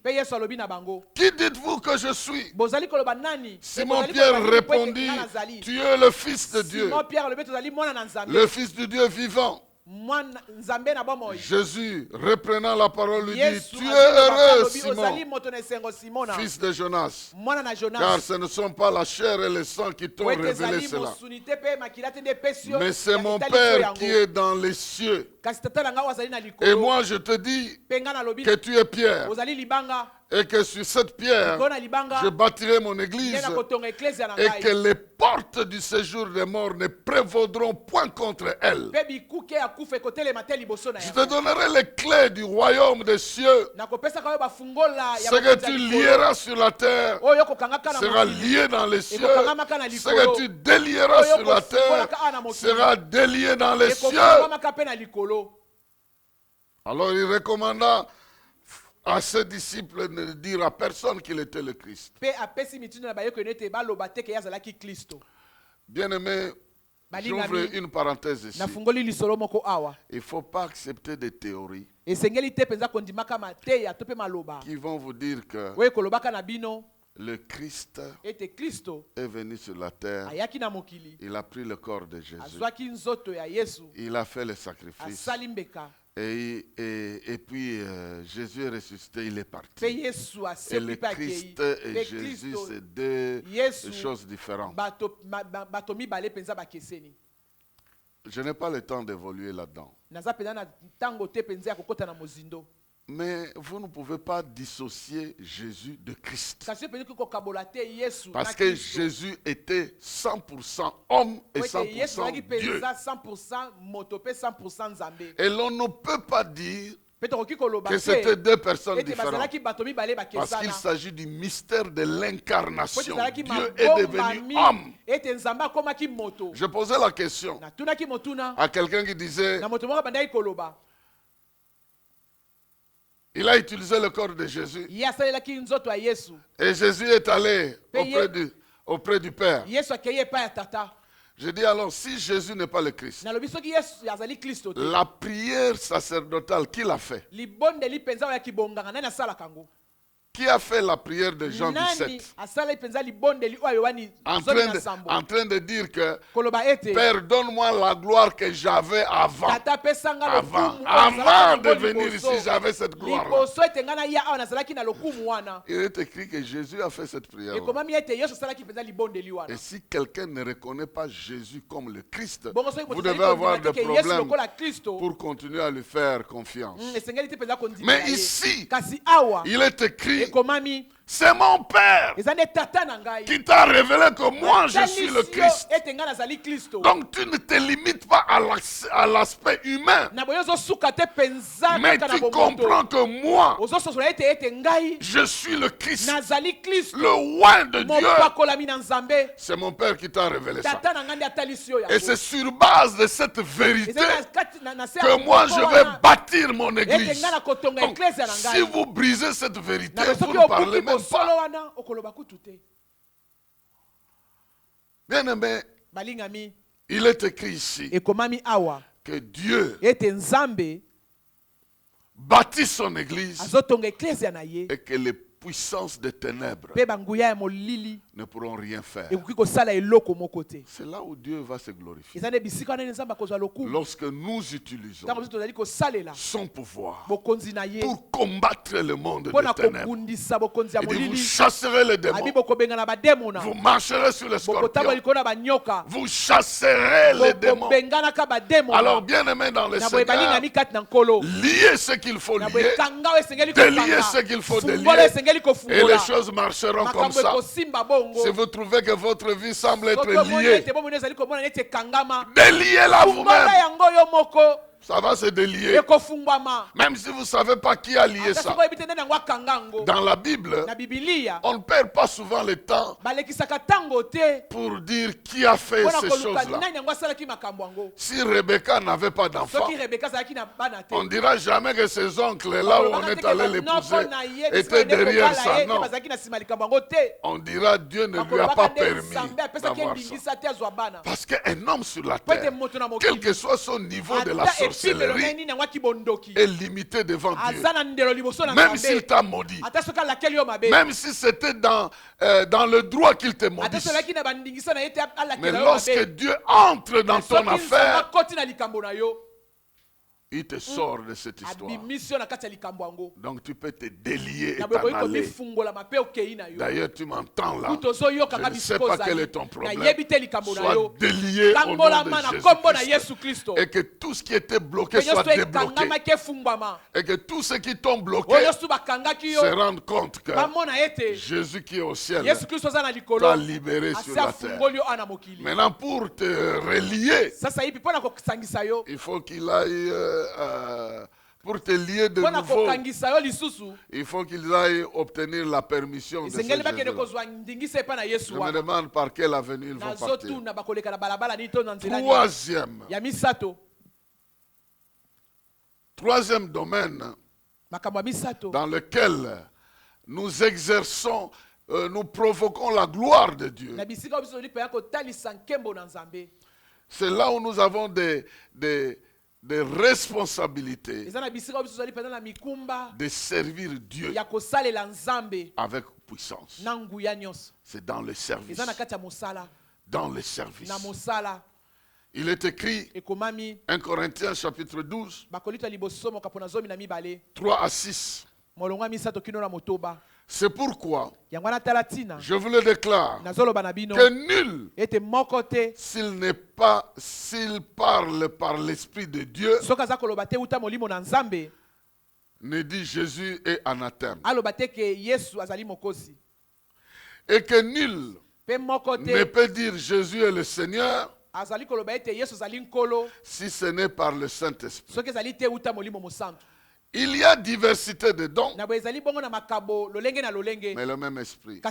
qui dites-vous que je suis? Simon Pierre répondit, tu es le Fils de Dieu, le Fils de Dieu vivant. Jésus, reprenant la parole, lui dit, tu es heureux, Simon, fils de Jonas, car ce ne sont pas la chair et le sang qui t'ont révélé cela, mais c'est mon Père qui est dans les cieux. Et moi je te dis que tu es Pierre, et que sur cette pierre, je bâtirai mon église, et que les portes du séjour des morts ne prévaudront point contre elle. Je te donnerai les clés du royaume des cieux. Ce que tu lieras sur la terre sera lié dans les cieux. Ce que tu délieras sur la terre sera délié dans les cieux. Alors il recommanda à ses disciples de ne dire à personne qu'il était le Christ. Bien-aimé, j'ouvre une parenthèse ici. Il ne faut pas accepter des théories qui vont vous dire que le Christ est venu sur la terre. Il a pris le corps de Jésus. Il a fait le sacrifice. Et puis Jésus est ressuscité, il est parti. Et le Christ et Jésus, c'est deux choses différentes. Je n'ai pas le temps d'évoluer là-dedans. Mais vous ne pouvez pas dissocier Jésus de Christ. Parce que Jésus était 100% homme et 100% Dieu. Et l'on ne peut pas dire que c'était deux personnes différentes. Parce qu'il s'agit du mystère de l'incarnation. Dieu est devenu homme. Je posais la question à quelqu'un qui disait, il a utilisé le corps de Jésus. Et Jésus est allé auprès du Père. Je dis alors, si Jésus n'est pas le Christ, la prière sacerdotale, qui l'a fait? Qui a fait la prière de Jean 17? En train de dire que Père, donne-moi la gloire que j'avais avant. Avant de venir ici, j'avais cette gloire. Il est écrit que Jésus a fait cette prière. Et si quelqu'un ne reconnaît pas Jésus comme le Christ, vous devez avoir des problèmes pour continuer à lui faire confiance. Mais ici, il est écrit, c'est mon Père qui t'a révélé que moi je suis le Christ. Donc tu ne te limites pas à l'aspect humain, mais tu comprends que moi je suis le Christ, le roi de Dieu. C'est mon Père qui t'a révélé ça. Et c'est sur base de cette vérité que moi je vais bâtir mon église. Donc, si vous brisez cette vérité, vous ne parlez même pas. Bien aimé, il est écrit ici que Dieu bâtit son église et que les puissances des ténèbres ne pourront rien faire. C'est là où Dieu va se glorifier. Lorsque nous utilisons son pouvoir pour combattre le monde des ténèbres. Il dit, vous chasserez les démons. Vous marcherez sur les scorpions. Vous chasserez les démons. Alors bien aimé dans le Seigneur, liez ce qu'il faut lier, délier ce qu'il faut délier, et les choses marcheront comme ça. Si vous trouvez que votre vie semble être liée, déliez-la vous-même. Ça va se délier. Même si vous ne savez pas qui a lié ça. Dans la Bible, on ne perd pas souvent le temps pour dire qui a fait ces choses-là. Si Rebecca n'avait pas d'enfant, on ne dira jamais que ses oncles, là où on est allé l'épouser, étaient derrière ça. Non. On dira Dieu ne lui a pas permis d'avoir ça. Parce qu'un homme sur la terre, quel que soit son niveau de la sorcellerie, est limité devant Dieu. Même s'il t'a maudit, même si c'était dans le droit qu'il te maudisse. Mais lorsque Dieu entre dans ton affaire, il te sort de cette histoire. Donc tu peux te délier et t'en aller. D'ailleurs, tu m'entends là. Je ne sais pas quel est ton problème. Sois délié au nom de Jésus-Christ. Et que tout ce qui était bloqué soit débloqué. Et que tous ceux qui t'ont bloqué se rendent compte que Jésus qui est au ciel t'a libéré sur la terre. Maintenant, pour te relier, il faut qu'il aille... pour te lier de nouveau, il faut qu'ils aillent obtenir la permission de ces Jésus-là. Je me demande par quelle avenue ils vont partir. Troisième domaine dans lequel nous exerçons, nous provoquons la gloire de Dieu. C'est là où nous avons des responsabilités de servir Dieu avec puissance. C'est dans le service. Dans le service. Il est écrit 1 Corinthiens chapitre 12, 3 à 6. C'est pourquoi je vous le déclare que nul, s'il parle par l'Esprit de Dieu, ne dit Jésus est anathème. Et que nul ne peut dire Jésus est le Seigneur si ce n'est par le Saint-Esprit. Il y a diversité de dons, mais le même esprit.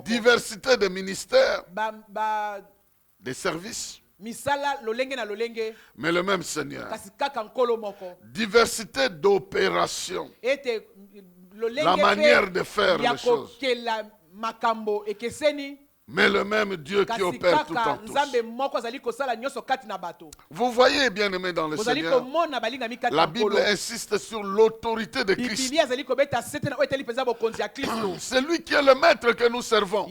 Diversité de ministères, de services, mais le même Seigneur. Diversité d'opérations, la manière de faire les choses, mais le même Dieu qui opère tout en tous. Vous voyez, bien aimé dans le Seigneur, la Bible insiste sur l'autorité de Christ. C'est lui qui est le maître que nous servons.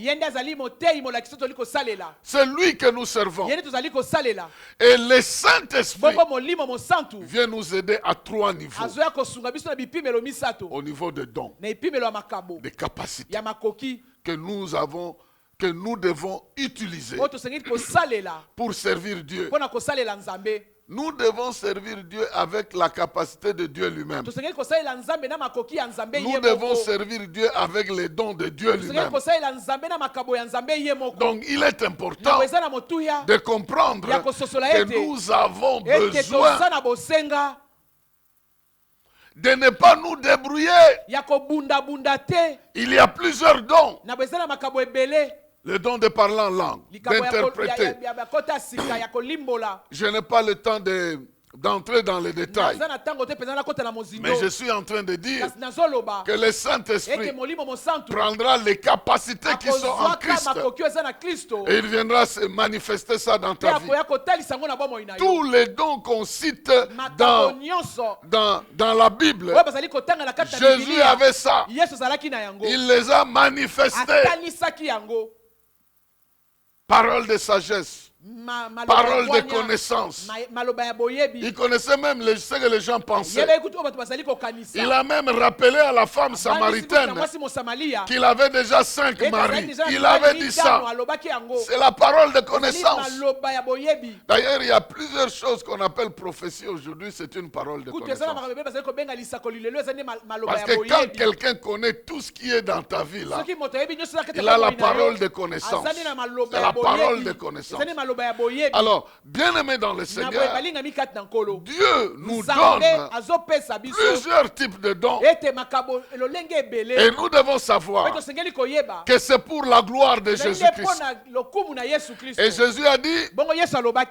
C'est lui que nous servons. Et le Saint-Esprit vient nous aider à 3 niveaux. Au niveau de dons, de capacités que nous avons, que nous devons utiliser pour servir Dieu. Nous devons servir Dieu avec la capacité de Dieu lui-même. Nous devons servir Dieu avec les dons de Dieu lui-même. Donc il est important de comprendre que nous avons besoin de ne pas nous débrouiller. Il y a plusieurs dons. Le don de parler en langue, d'interpréter. Je n'ai pas le temps d'entrer dans les détails. Mais je suis en train de dire que le Saint-Esprit prendra les capacités qui sont en Christ et il viendra se manifester ça dans ta vie. Tous les dons qu'on cite dans la Bible, Jésus avait ça. Il les a manifestés. Parole de sagesse, parole de connaissance. Il connaissait même ce que les gens pensaient. Il a même rappelé à la femme samaritaine qu'il avait déjà 5 maris. Il avait dit ça. C'est la parole de connaissance. D'ailleurs, il y a plusieurs choses qu'on appelle prophétie aujourd'hui. C'est une parole de connaissance. Parce que quand quelqu'un connaît tout ce qui est dans ta vie, là, il a la parole de connaissance. C'est la parole de connaissance. Alors, bien-aimés dans le Seigneur, Dieu nous donne plusieurs types de dons. Et nous devons savoir que c'est pour la gloire de Jésus-Christ. Et Jésus a dit,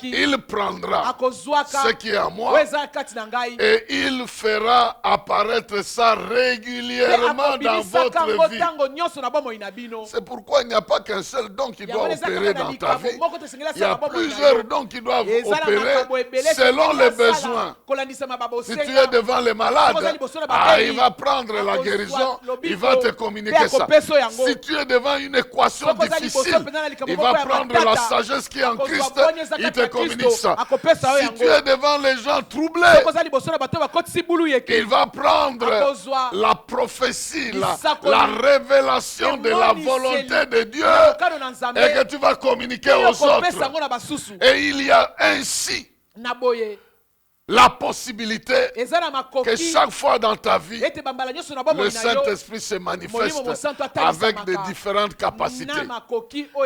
il prendra ce qui est à moi et il fera apparaître ça régulièrement dans votre vie. C'est pourquoi il n'y a pas qu'un seul don qui doit opérer dans ta vie. Il y a plusieurs dons qui doivent opérer selon les besoins. Si tu es devant les malades, il va prendre la guérison, il va te communiquer ça. Si tu es devant une équation difficile, il va prendre la sagesse qui est en Christ, il te communique ça. Si tu es devant les gens troublés, il va prendre la prophétie, la révélation de la volonté de Dieu et que tu vas communiquer aux autres. Et il y a ainsi la possibilité que chaque fois dans ta vie, le Saint-Esprit se manifeste avec de différentes capacités.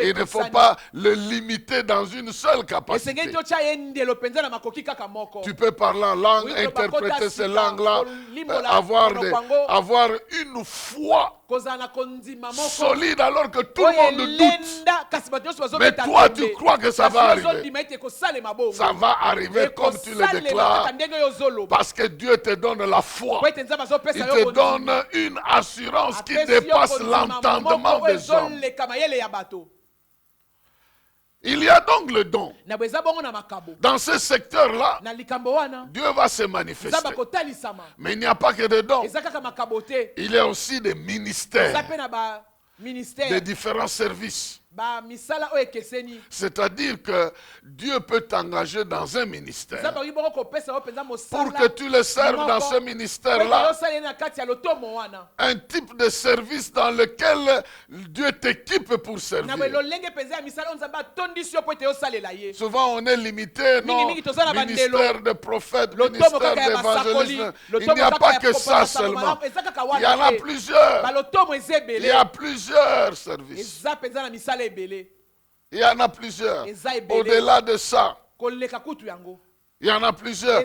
Il ne faut pas le limiter dans une seule capacité. Tu peux parler en langue, interpréter ces langues-là, avoir une foi solide alors que tout le monde doute. Mais toi, tu crois que ça va arriver. Ça va arriver comme tu le déclares. Parce que Dieu te donne la foi. Il te donne une assurance qui dépasse l'entendement des hommes. Il y a donc le don. Dans ce secteur-là, Dieu va se manifester. Mais il n'y a pas que de dons. Il y a aussi des ministères, des différents services. C'est-à-dire que Dieu peut t'engager dans un ministère pour que tu le serves dans ce ministère-là. Un type de service dans lequel Dieu t'équipe pour servir. Souvent on est limité, non, ministère de prophète, ministère d'évangélisme. Il n'y a pas que ça seulement. Il y en a plusieurs. Il y a plusieurs services. Il y en a plusieurs. Au-delà de ça, il y en a plusieurs.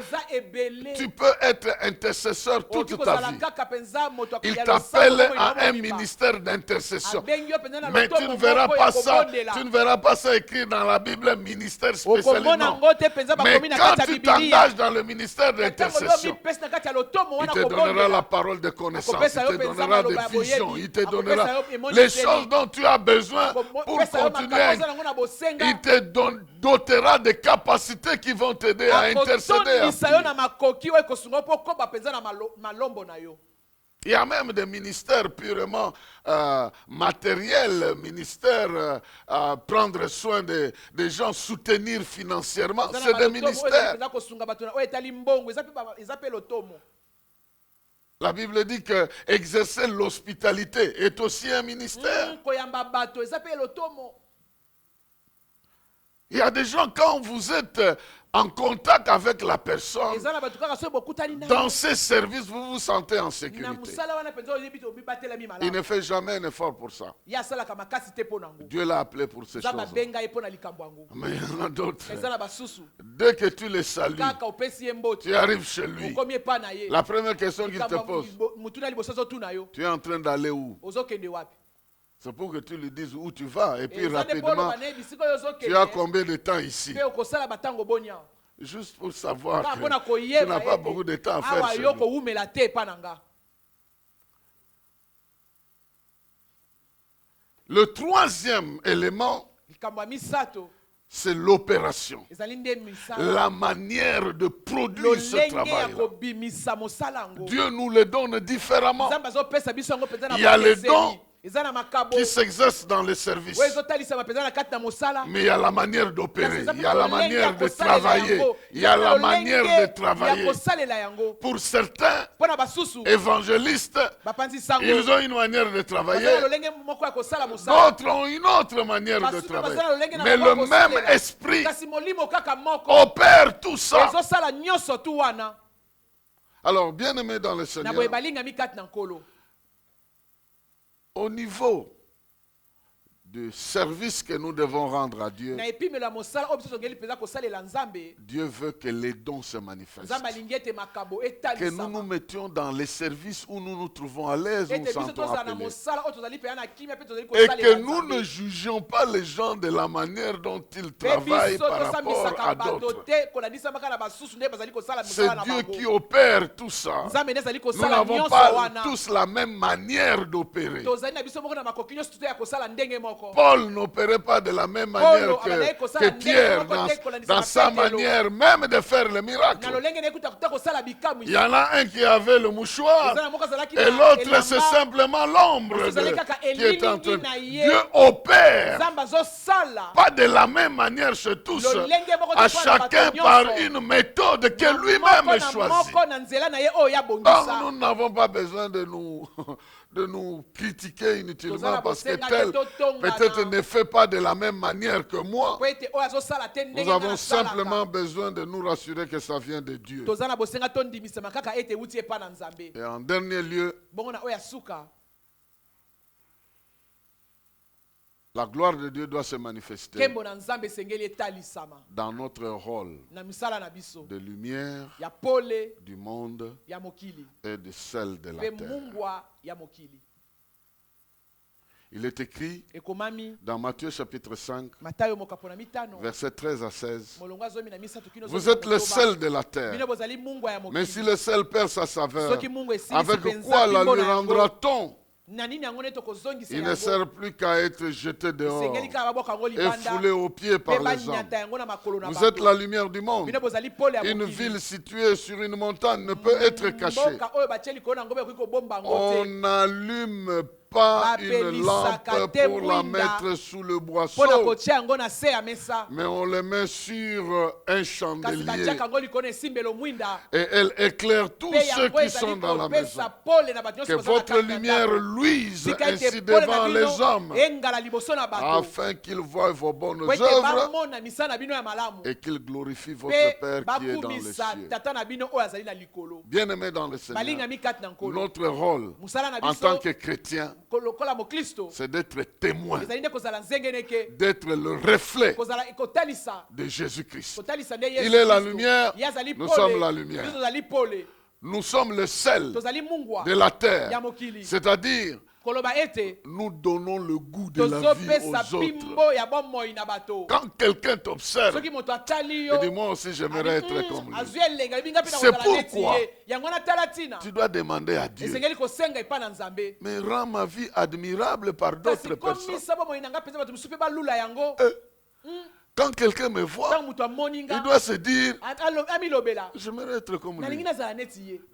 Tu peux être intercesseur toute ta vie. Il t'appelle à un ministère d'intercession. Mais tu ne verras pas ça. Tu ne verras pas ça écrit dans la Bible, ministère spécial. Non. Mais quand tu t'engages dans le ministère d'intercession, il te donnera la parole de connaissance. Il te donnera des visions. Il te donnera les choses dont tu as besoin pour continuer. Il te dotera des capacités qui vont t'aider à intercéder. Il y a même des ministères purement matériels, ministères prendre soin des gens, soutenir financièrement. C'est des ministères. La Bible dit que exercer l'hospitalité est aussi un ministère. Il y a des gens, quand vous êtes en contact avec la personne, dans ces services, vous vous sentez en sécurité. Il ne fait jamais un effort pour ça. Dieu l'a appelé pour ces choses. Mais il y en a d'autres. Dès que tu les salues, tu arrives chez lui. La première question qu'il te pose, tu es en train d'aller où? C'est pour que tu lui dises où tu vas. Et puis rapidement, tu as combien de temps ici? Juste pour savoir que tu n'as pas beaucoup de temps à faire chez lui. Le troisième élément, c'est l'opération. La manière de produire ce travail. Dieu nous le donne différemment. Il y a les dons qui s'exerce dans le service. Mais il y a la manière d'opérer, il y a la manière de travailler, il y a la manière de travailler. Pour certains évangélistes, ils ont une manière de travailler, d'autres ont une autre manière de travailler. Mais le même esprit opère tout ça. Alors, bien aimé dans le Seigneur, au niveau du service que nous devons rendre à Dieu, Dieu veut que les dons se manifestent. Que nous nous mettions dans les services où nous nous trouvons à l'aise, où nous sentons appelés. Et que nous ne jugions pas les gens de la manière dont ils travaillent par rapport à d'autres. C'est Dieu qui opère tout ça. Nous n'avons pas tous la même manière d'opérer. Paul n'opérait pas de la même manière que Pierre dans sa manière même de faire le miracle. Il y en a un qui avait le mouchoir et l'autre c'est simplement l'ombre qui est en train. Dieu opère pas de la même manière chez tous, à chacun par une méthode que lui-même choisit. Donc nous n'avons pas besoin de nous critiquer inutilement parce que tel peut-être ne fait pas de la même manière que moi. Nous avons simplement besoin de nous rassurer que ça vient de Dieu. Et en dernier lieu, la gloire de Dieu doit se manifester dans notre rôle de lumière du monde et de celle de la terre. Il est écrit dans Matthieu chapitre 5, versets 13 à 16. Vous êtes le sel de la terre. Mais si le sel perd sa saveur, avec quoi la lui rendra-t-on? Il ne sert plus qu'à être jeté dehors et foulé aux pieds par les hommes. Vous êtes la lumière du monde. Une ville située sur une montagne ne peut être cachée. On n'allume pas une lampe pour la mettre sous le boisseau, mais on le met sur un chandelier et elle éclaire tous ceux qui sont dans la maison. Que votre lumière luise ainsi devant les hommes, afin qu'ils voient vos bonnes œuvres et qu'ils glorifient votre Père qui est dans les cieux. Bien-aimés dans le Seigneur, notre rôle en tant que chrétien, c'est d'être témoin, d'être le reflet de Jésus-Christ. Il est la lumière, nous sommes la lumière. Nous sommes le sel de la terre, c'est-à-dire nous donnons le goût de la vie aux autres. Quand quelqu'un t'observe, il dit moi aussi j'aimerais être comme lui. C'est pourquoi tu dois demander à Dieu, mais rends ma vie admirable par d'autres personnes. Quand quelqu'un me voit, il doit se dire, j'aimerais être comme lui.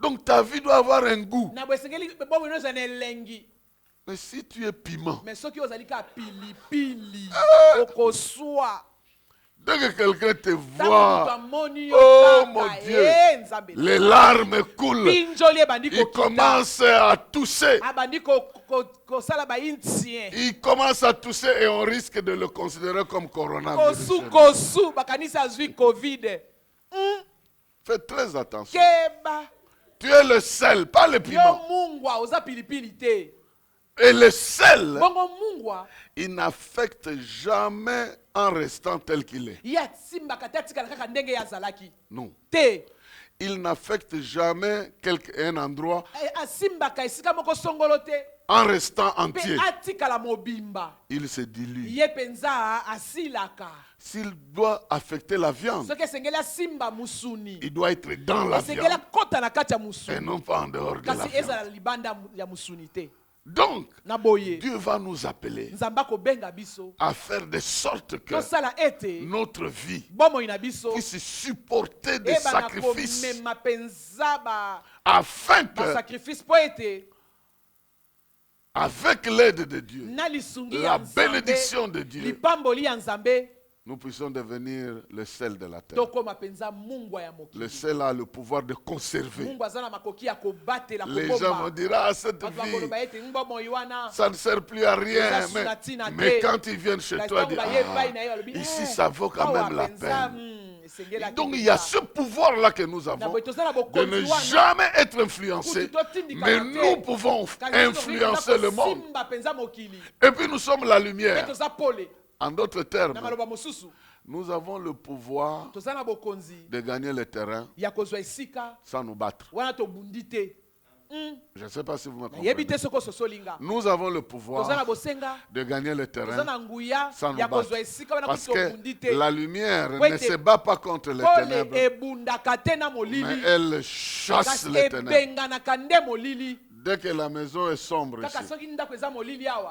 Donc ta vie doit avoir un goût. Mais si tu es piment, dès que quelqu'un te voit, oh mon Dieu, les larmes coulent, il commence à tousser. Il commence à tousser et on risque de le considérer comme coronavirus. Fais très attention. Tu es le sel, pas le piment. Et le sel, il n'affecte jamais en restant tel qu'il est. Non. Il n'affecte jamais un endroit en restant entier. Il se dilue. S'il doit affecter la viande, il doit être dans la viande et non pas en dehors de la viande. Donc, Dieu va nous appeler à faire de sorte que notre vie puisse supporter des sacrifices avec l'aide de Dieu, la bénédiction de Dieu, nous puissions devenir le sel de la terre. Le sel a le pouvoir de conserver. Les gens vont dire, ah, cette vie, ça ne sert plus à rien. Mais quand ils viennent chez toi, ils disent, ah, ici, ça vaut quand même la peine. Donc il y a ce pouvoir-là que nous avons de ne jamais être influencés, mais nous pouvons influencer le monde. Et puis nous sommes la lumière. En d'autres termes, nous avons le pouvoir de gagner le terrain sans nous battre. Je ne sais pas si vous me comprenez. Nous avons le pouvoir de gagner le terrain sans nous battre. Parce que la lumière ne se bat pas contre les ténèbres, mais elle chasse les ténèbres. Dès que la maison est sombre ici,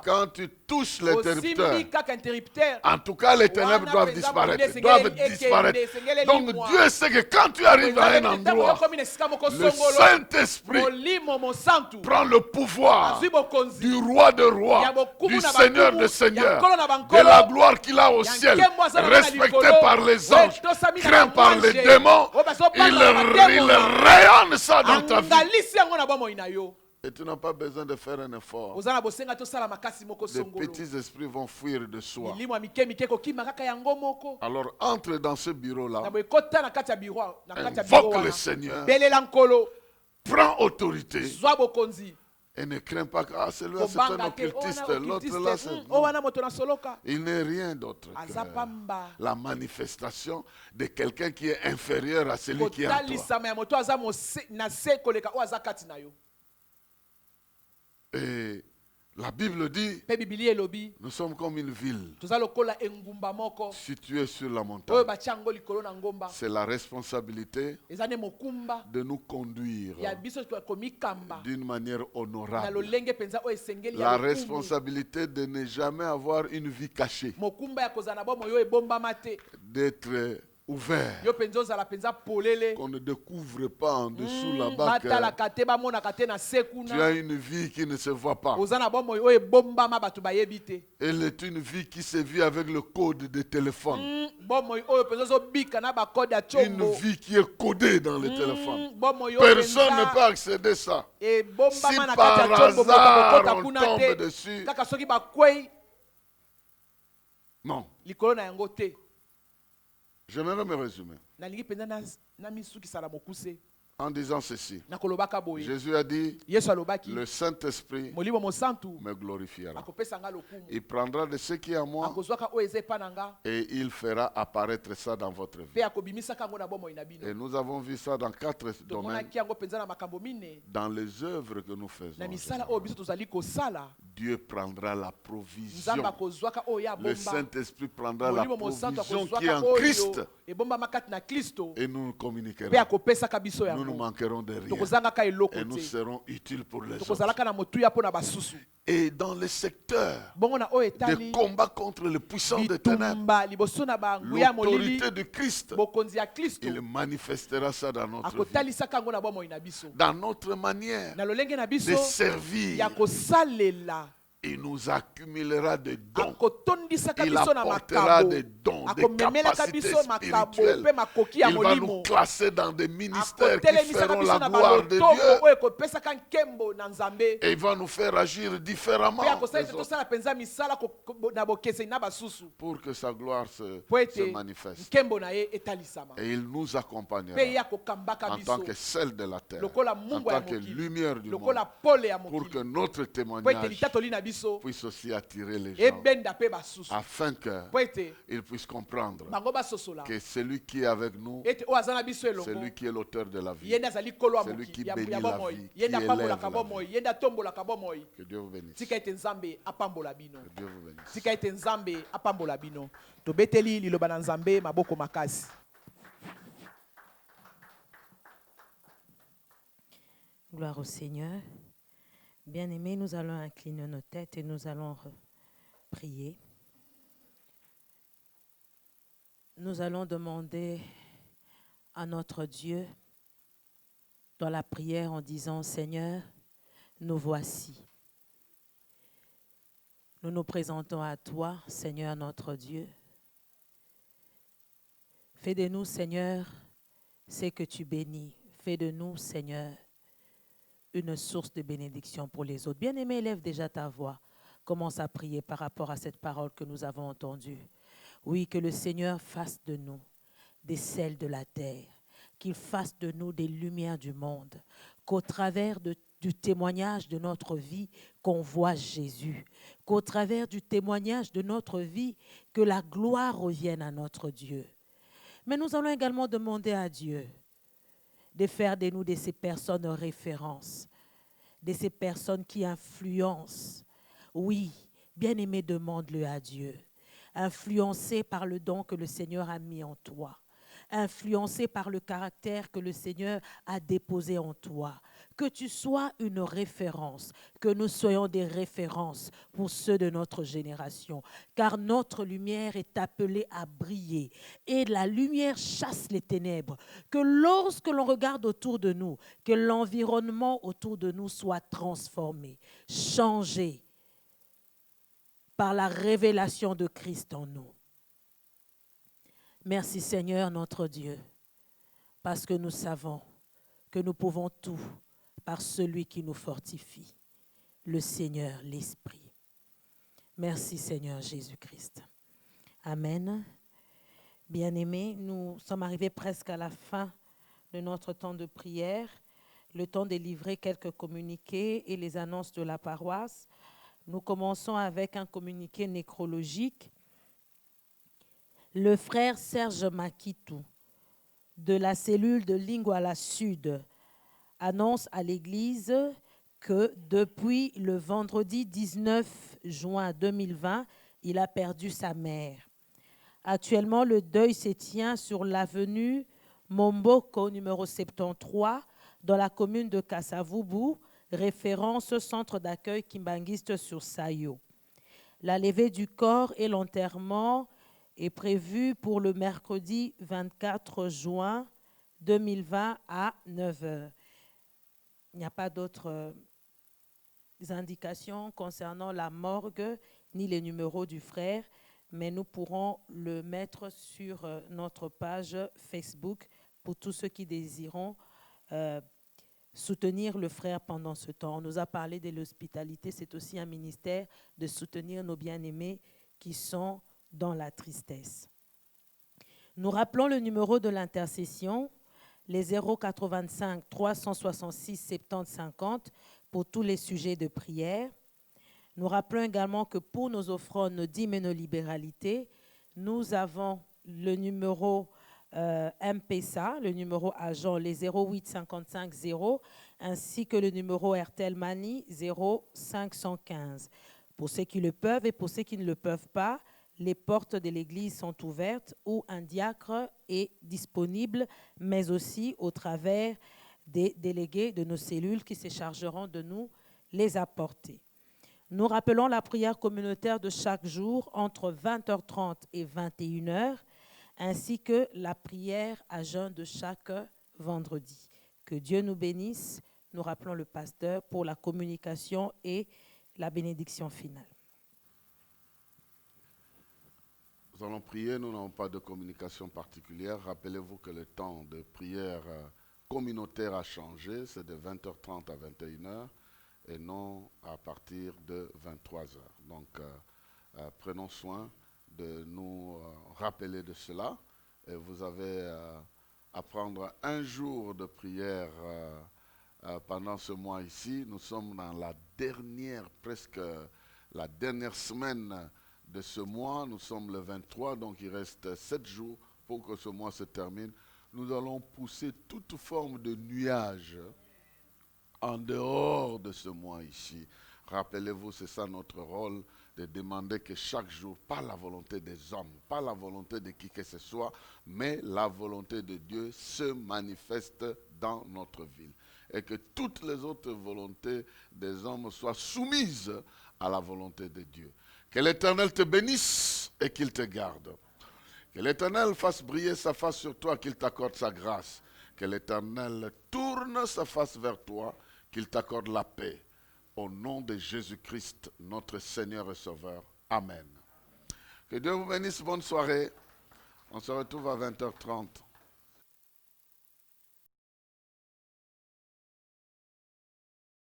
quand tu touches l'interrupteur, en tout cas les ténèbres doivent disparaître. Donc Dieu sait que quand tu arrives à un endroit, le Saint-Esprit prend le pouvoir du roi de rois, du Seigneur de seigneurs, de la gloire qu'il a au ciel, respecté par les anges, craint par les démons. Il rayonne ça dans ta vie. Et tu n'as pas besoin de faire un effort. Les petits esprits vont fuir de soi. Alors entre dans ce bureau-là. Invoque le Seigneur. Prends autorité. Et ne crains pas que celui-là c'est un occultiste, l'autre là c'est... Il n'est rien d'autre que la manifestation de quelqu'un qui est inférieur à celui qui est en toi. Et la Bible dit, nous sommes comme une ville située sur la montagne. C'est la responsabilité de nous conduire d'une manière honorable. La responsabilité de ne jamais avoir une vie cachée. D'être ouvert. Qu'on ne découvre pas en dessous là-bas que tu as une vie qui ne se voit pas. Elle est une vie qui se vit avec le code de téléphone. Une vie qui est codée dans le téléphone. Personne ne peut accéder à ça. Si par hasard on tombe dessus, non. Je vais me résumer en disant ceci. Jésus a dit, le Saint-Esprit me glorifiera. Il prendra de ce qui est à moi et il fera apparaître ça dans votre vie. Et nous avons vu ça dans 4 domaines. Dans les œuvres que nous faisons, Dieu prendra la provision. Le Saint-Esprit prendra la provision qui est en Christ. Et nous communiquerons. Nous ne manquerons de rien. Et nous serons utiles pour les autres. Et dans le secteur de combat contre les puissants des ténèbres, l'autorité de Christ, il manifestera ça dans notre vie. Dans notre manière de servir, il nous accumulera des dons. Il apportera des dons, des capacités spirituelles. Il va nous classer dans des ministères qui feront la gloire de Dieu. Et il va nous faire agir différemment pour que sa gloire se manifeste. Et il nous accompagnera en tant que sel de la terre, en tant que lumière du monde, pour que notre témoignage puisse aussi attirer les gens afin qu'ils puissent comprendre que celui qui est avec nous, c'est lui qui est l'auteur de la vie, c'est lui qui bénit la vie, qui élève la vie. Que Dieu vous bénisse. Que Dieu vous bénisse. Gloire au Seigneur. Bien-aimés, nous allons incliner nos têtes et nous allons prier. Nous allons demander à notre Dieu dans la prière en disant, Seigneur, nous voici. Nous nous présentons à toi, Seigneur notre Dieu. Fais de nous, Seigneur, ce que tu bénis. Fais de nous, Seigneur, une source de bénédiction pour les autres. Bien-aimé, élève déjà ta voix. Commence à prier par rapport à cette parole que nous avons entendue. Oui, que le Seigneur fasse de nous des sels de la terre, qu'il fasse de nous des lumières du monde, qu'au travers du témoignage de notre vie, qu'on voit Jésus, qu'au travers du témoignage de notre vie, que la gloire revienne à notre Dieu. Mais nous allons également demander à Dieu de faire de nous de ces personnes références, de ces personnes qui influencent. Oui, bien-aimé, demande-le à Dieu. Influencé par le don que le Seigneur a mis en toi. Influencé par le caractère que le Seigneur a déposé en toi. Que tu sois une référence, que nous soyons des références pour ceux de notre génération. Car notre lumière est appelée à briller. Et la lumière chasse les ténèbres. Que lorsque l'on regarde autour de nous, que l'environnement autour de nous soit transformé, changé par la révélation de Christ en nous. Merci Seigneur notre Dieu, parce que nous savons que nous pouvons tout par celui qui nous fortifie, le Seigneur, l'Esprit. Merci Seigneur Jésus-Christ. Amen. Bien-aimés, nous sommes arrivés presque à la fin de notre temps de prière, le temps de livrer quelques communiqués et les annonces de la paroisse. Nous commençons avec un communiqué nécrologique. Le frère Serge Makitou, de la cellule de Linguala Sud, annonce à l'Église que depuis le vendredi 19 juin 2020, il a perdu sa mère. Actuellement, le deuil se tient sur l'avenue Momboko, numéro 73, dans la commune de Kassavubu, référence centre d'accueil kimbanguiste sur Sayo. La levée du corps et l'enterrement est prévu pour le mercredi 24 juin 2020 à 9h. Il n'y a pas d'autres indications concernant la morgue ni les numéros du frère, mais nous pourrons le mettre sur notre page Facebook pour tous ceux qui désireront soutenir le frère pendant ce temps. On nous a parlé de l'hospitalité, c'est aussi un ministère de soutenir nos bien-aimés qui sont dans la tristesse. Nous rappelons le numéro de l'intercession, les 085 366 70 50 pour tous les sujets de prière. Nous rappelons également que pour nos offrandes, nos dîmes et nos libéralités, nous avons le numéro M-Pesa, le numéro agent, les 08 55 0, ainsi que le numéro RTL Mani 0515. Pour ceux qui le peuvent et pour ceux qui ne le peuvent pas, les portes de l'église sont ouvertes où un diacre est disponible, mais aussi au travers des délégués de nos cellules qui se chargeront de nous les apporter. Nous rappelons la prière communautaire de chaque jour entre 20h30 et 21h, ainsi que la prière à jeûne de chaque vendredi. Que Dieu nous bénisse. Nous rappelons le pasteur pour la communication et la bénédiction finale. Nous allons prier, nous n'avons pas de communication particulière. Rappelez-vous que le temps de prière communautaire a changé, c'est de 20h30 à 21h et non à partir de 23h. Donc, prenons soin de nous rappeler de cela. Et vous avez à prendre un jour de prière pendant ce mois ici. Nous sommes dans la dernière, presque la dernière semaine de ce mois. Nous sommes le 23, donc il reste 7 jours pour que ce mois se termine. Nous allons pousser toute forme de nuage en dehors de ce mois ici. Rappelez-vous, c'est ça notre rôle, de demander que chaque jour, pas la volonté des hommes, pas la volonté de qui que ce soit, mais la volonté de Dieu se manifeste dans notre ville. Et que toutes les autres volontés des hommes soient soumises à la volonté de Dieu. Que l'Éternel te bénisse et qu'il te garde. Que l'Éternel fasse briller sa face sur toi, qu'il t'accorde sa grâce. Que l'Éternel tourne sa face vers toi, qu'il t'accorde la paix. Au nom de Jésus-Christ, notre Seigneur et Sauveur. Amen. Que Dieu vous bénisse. Bonne soirée. On se retrouve à 20h30.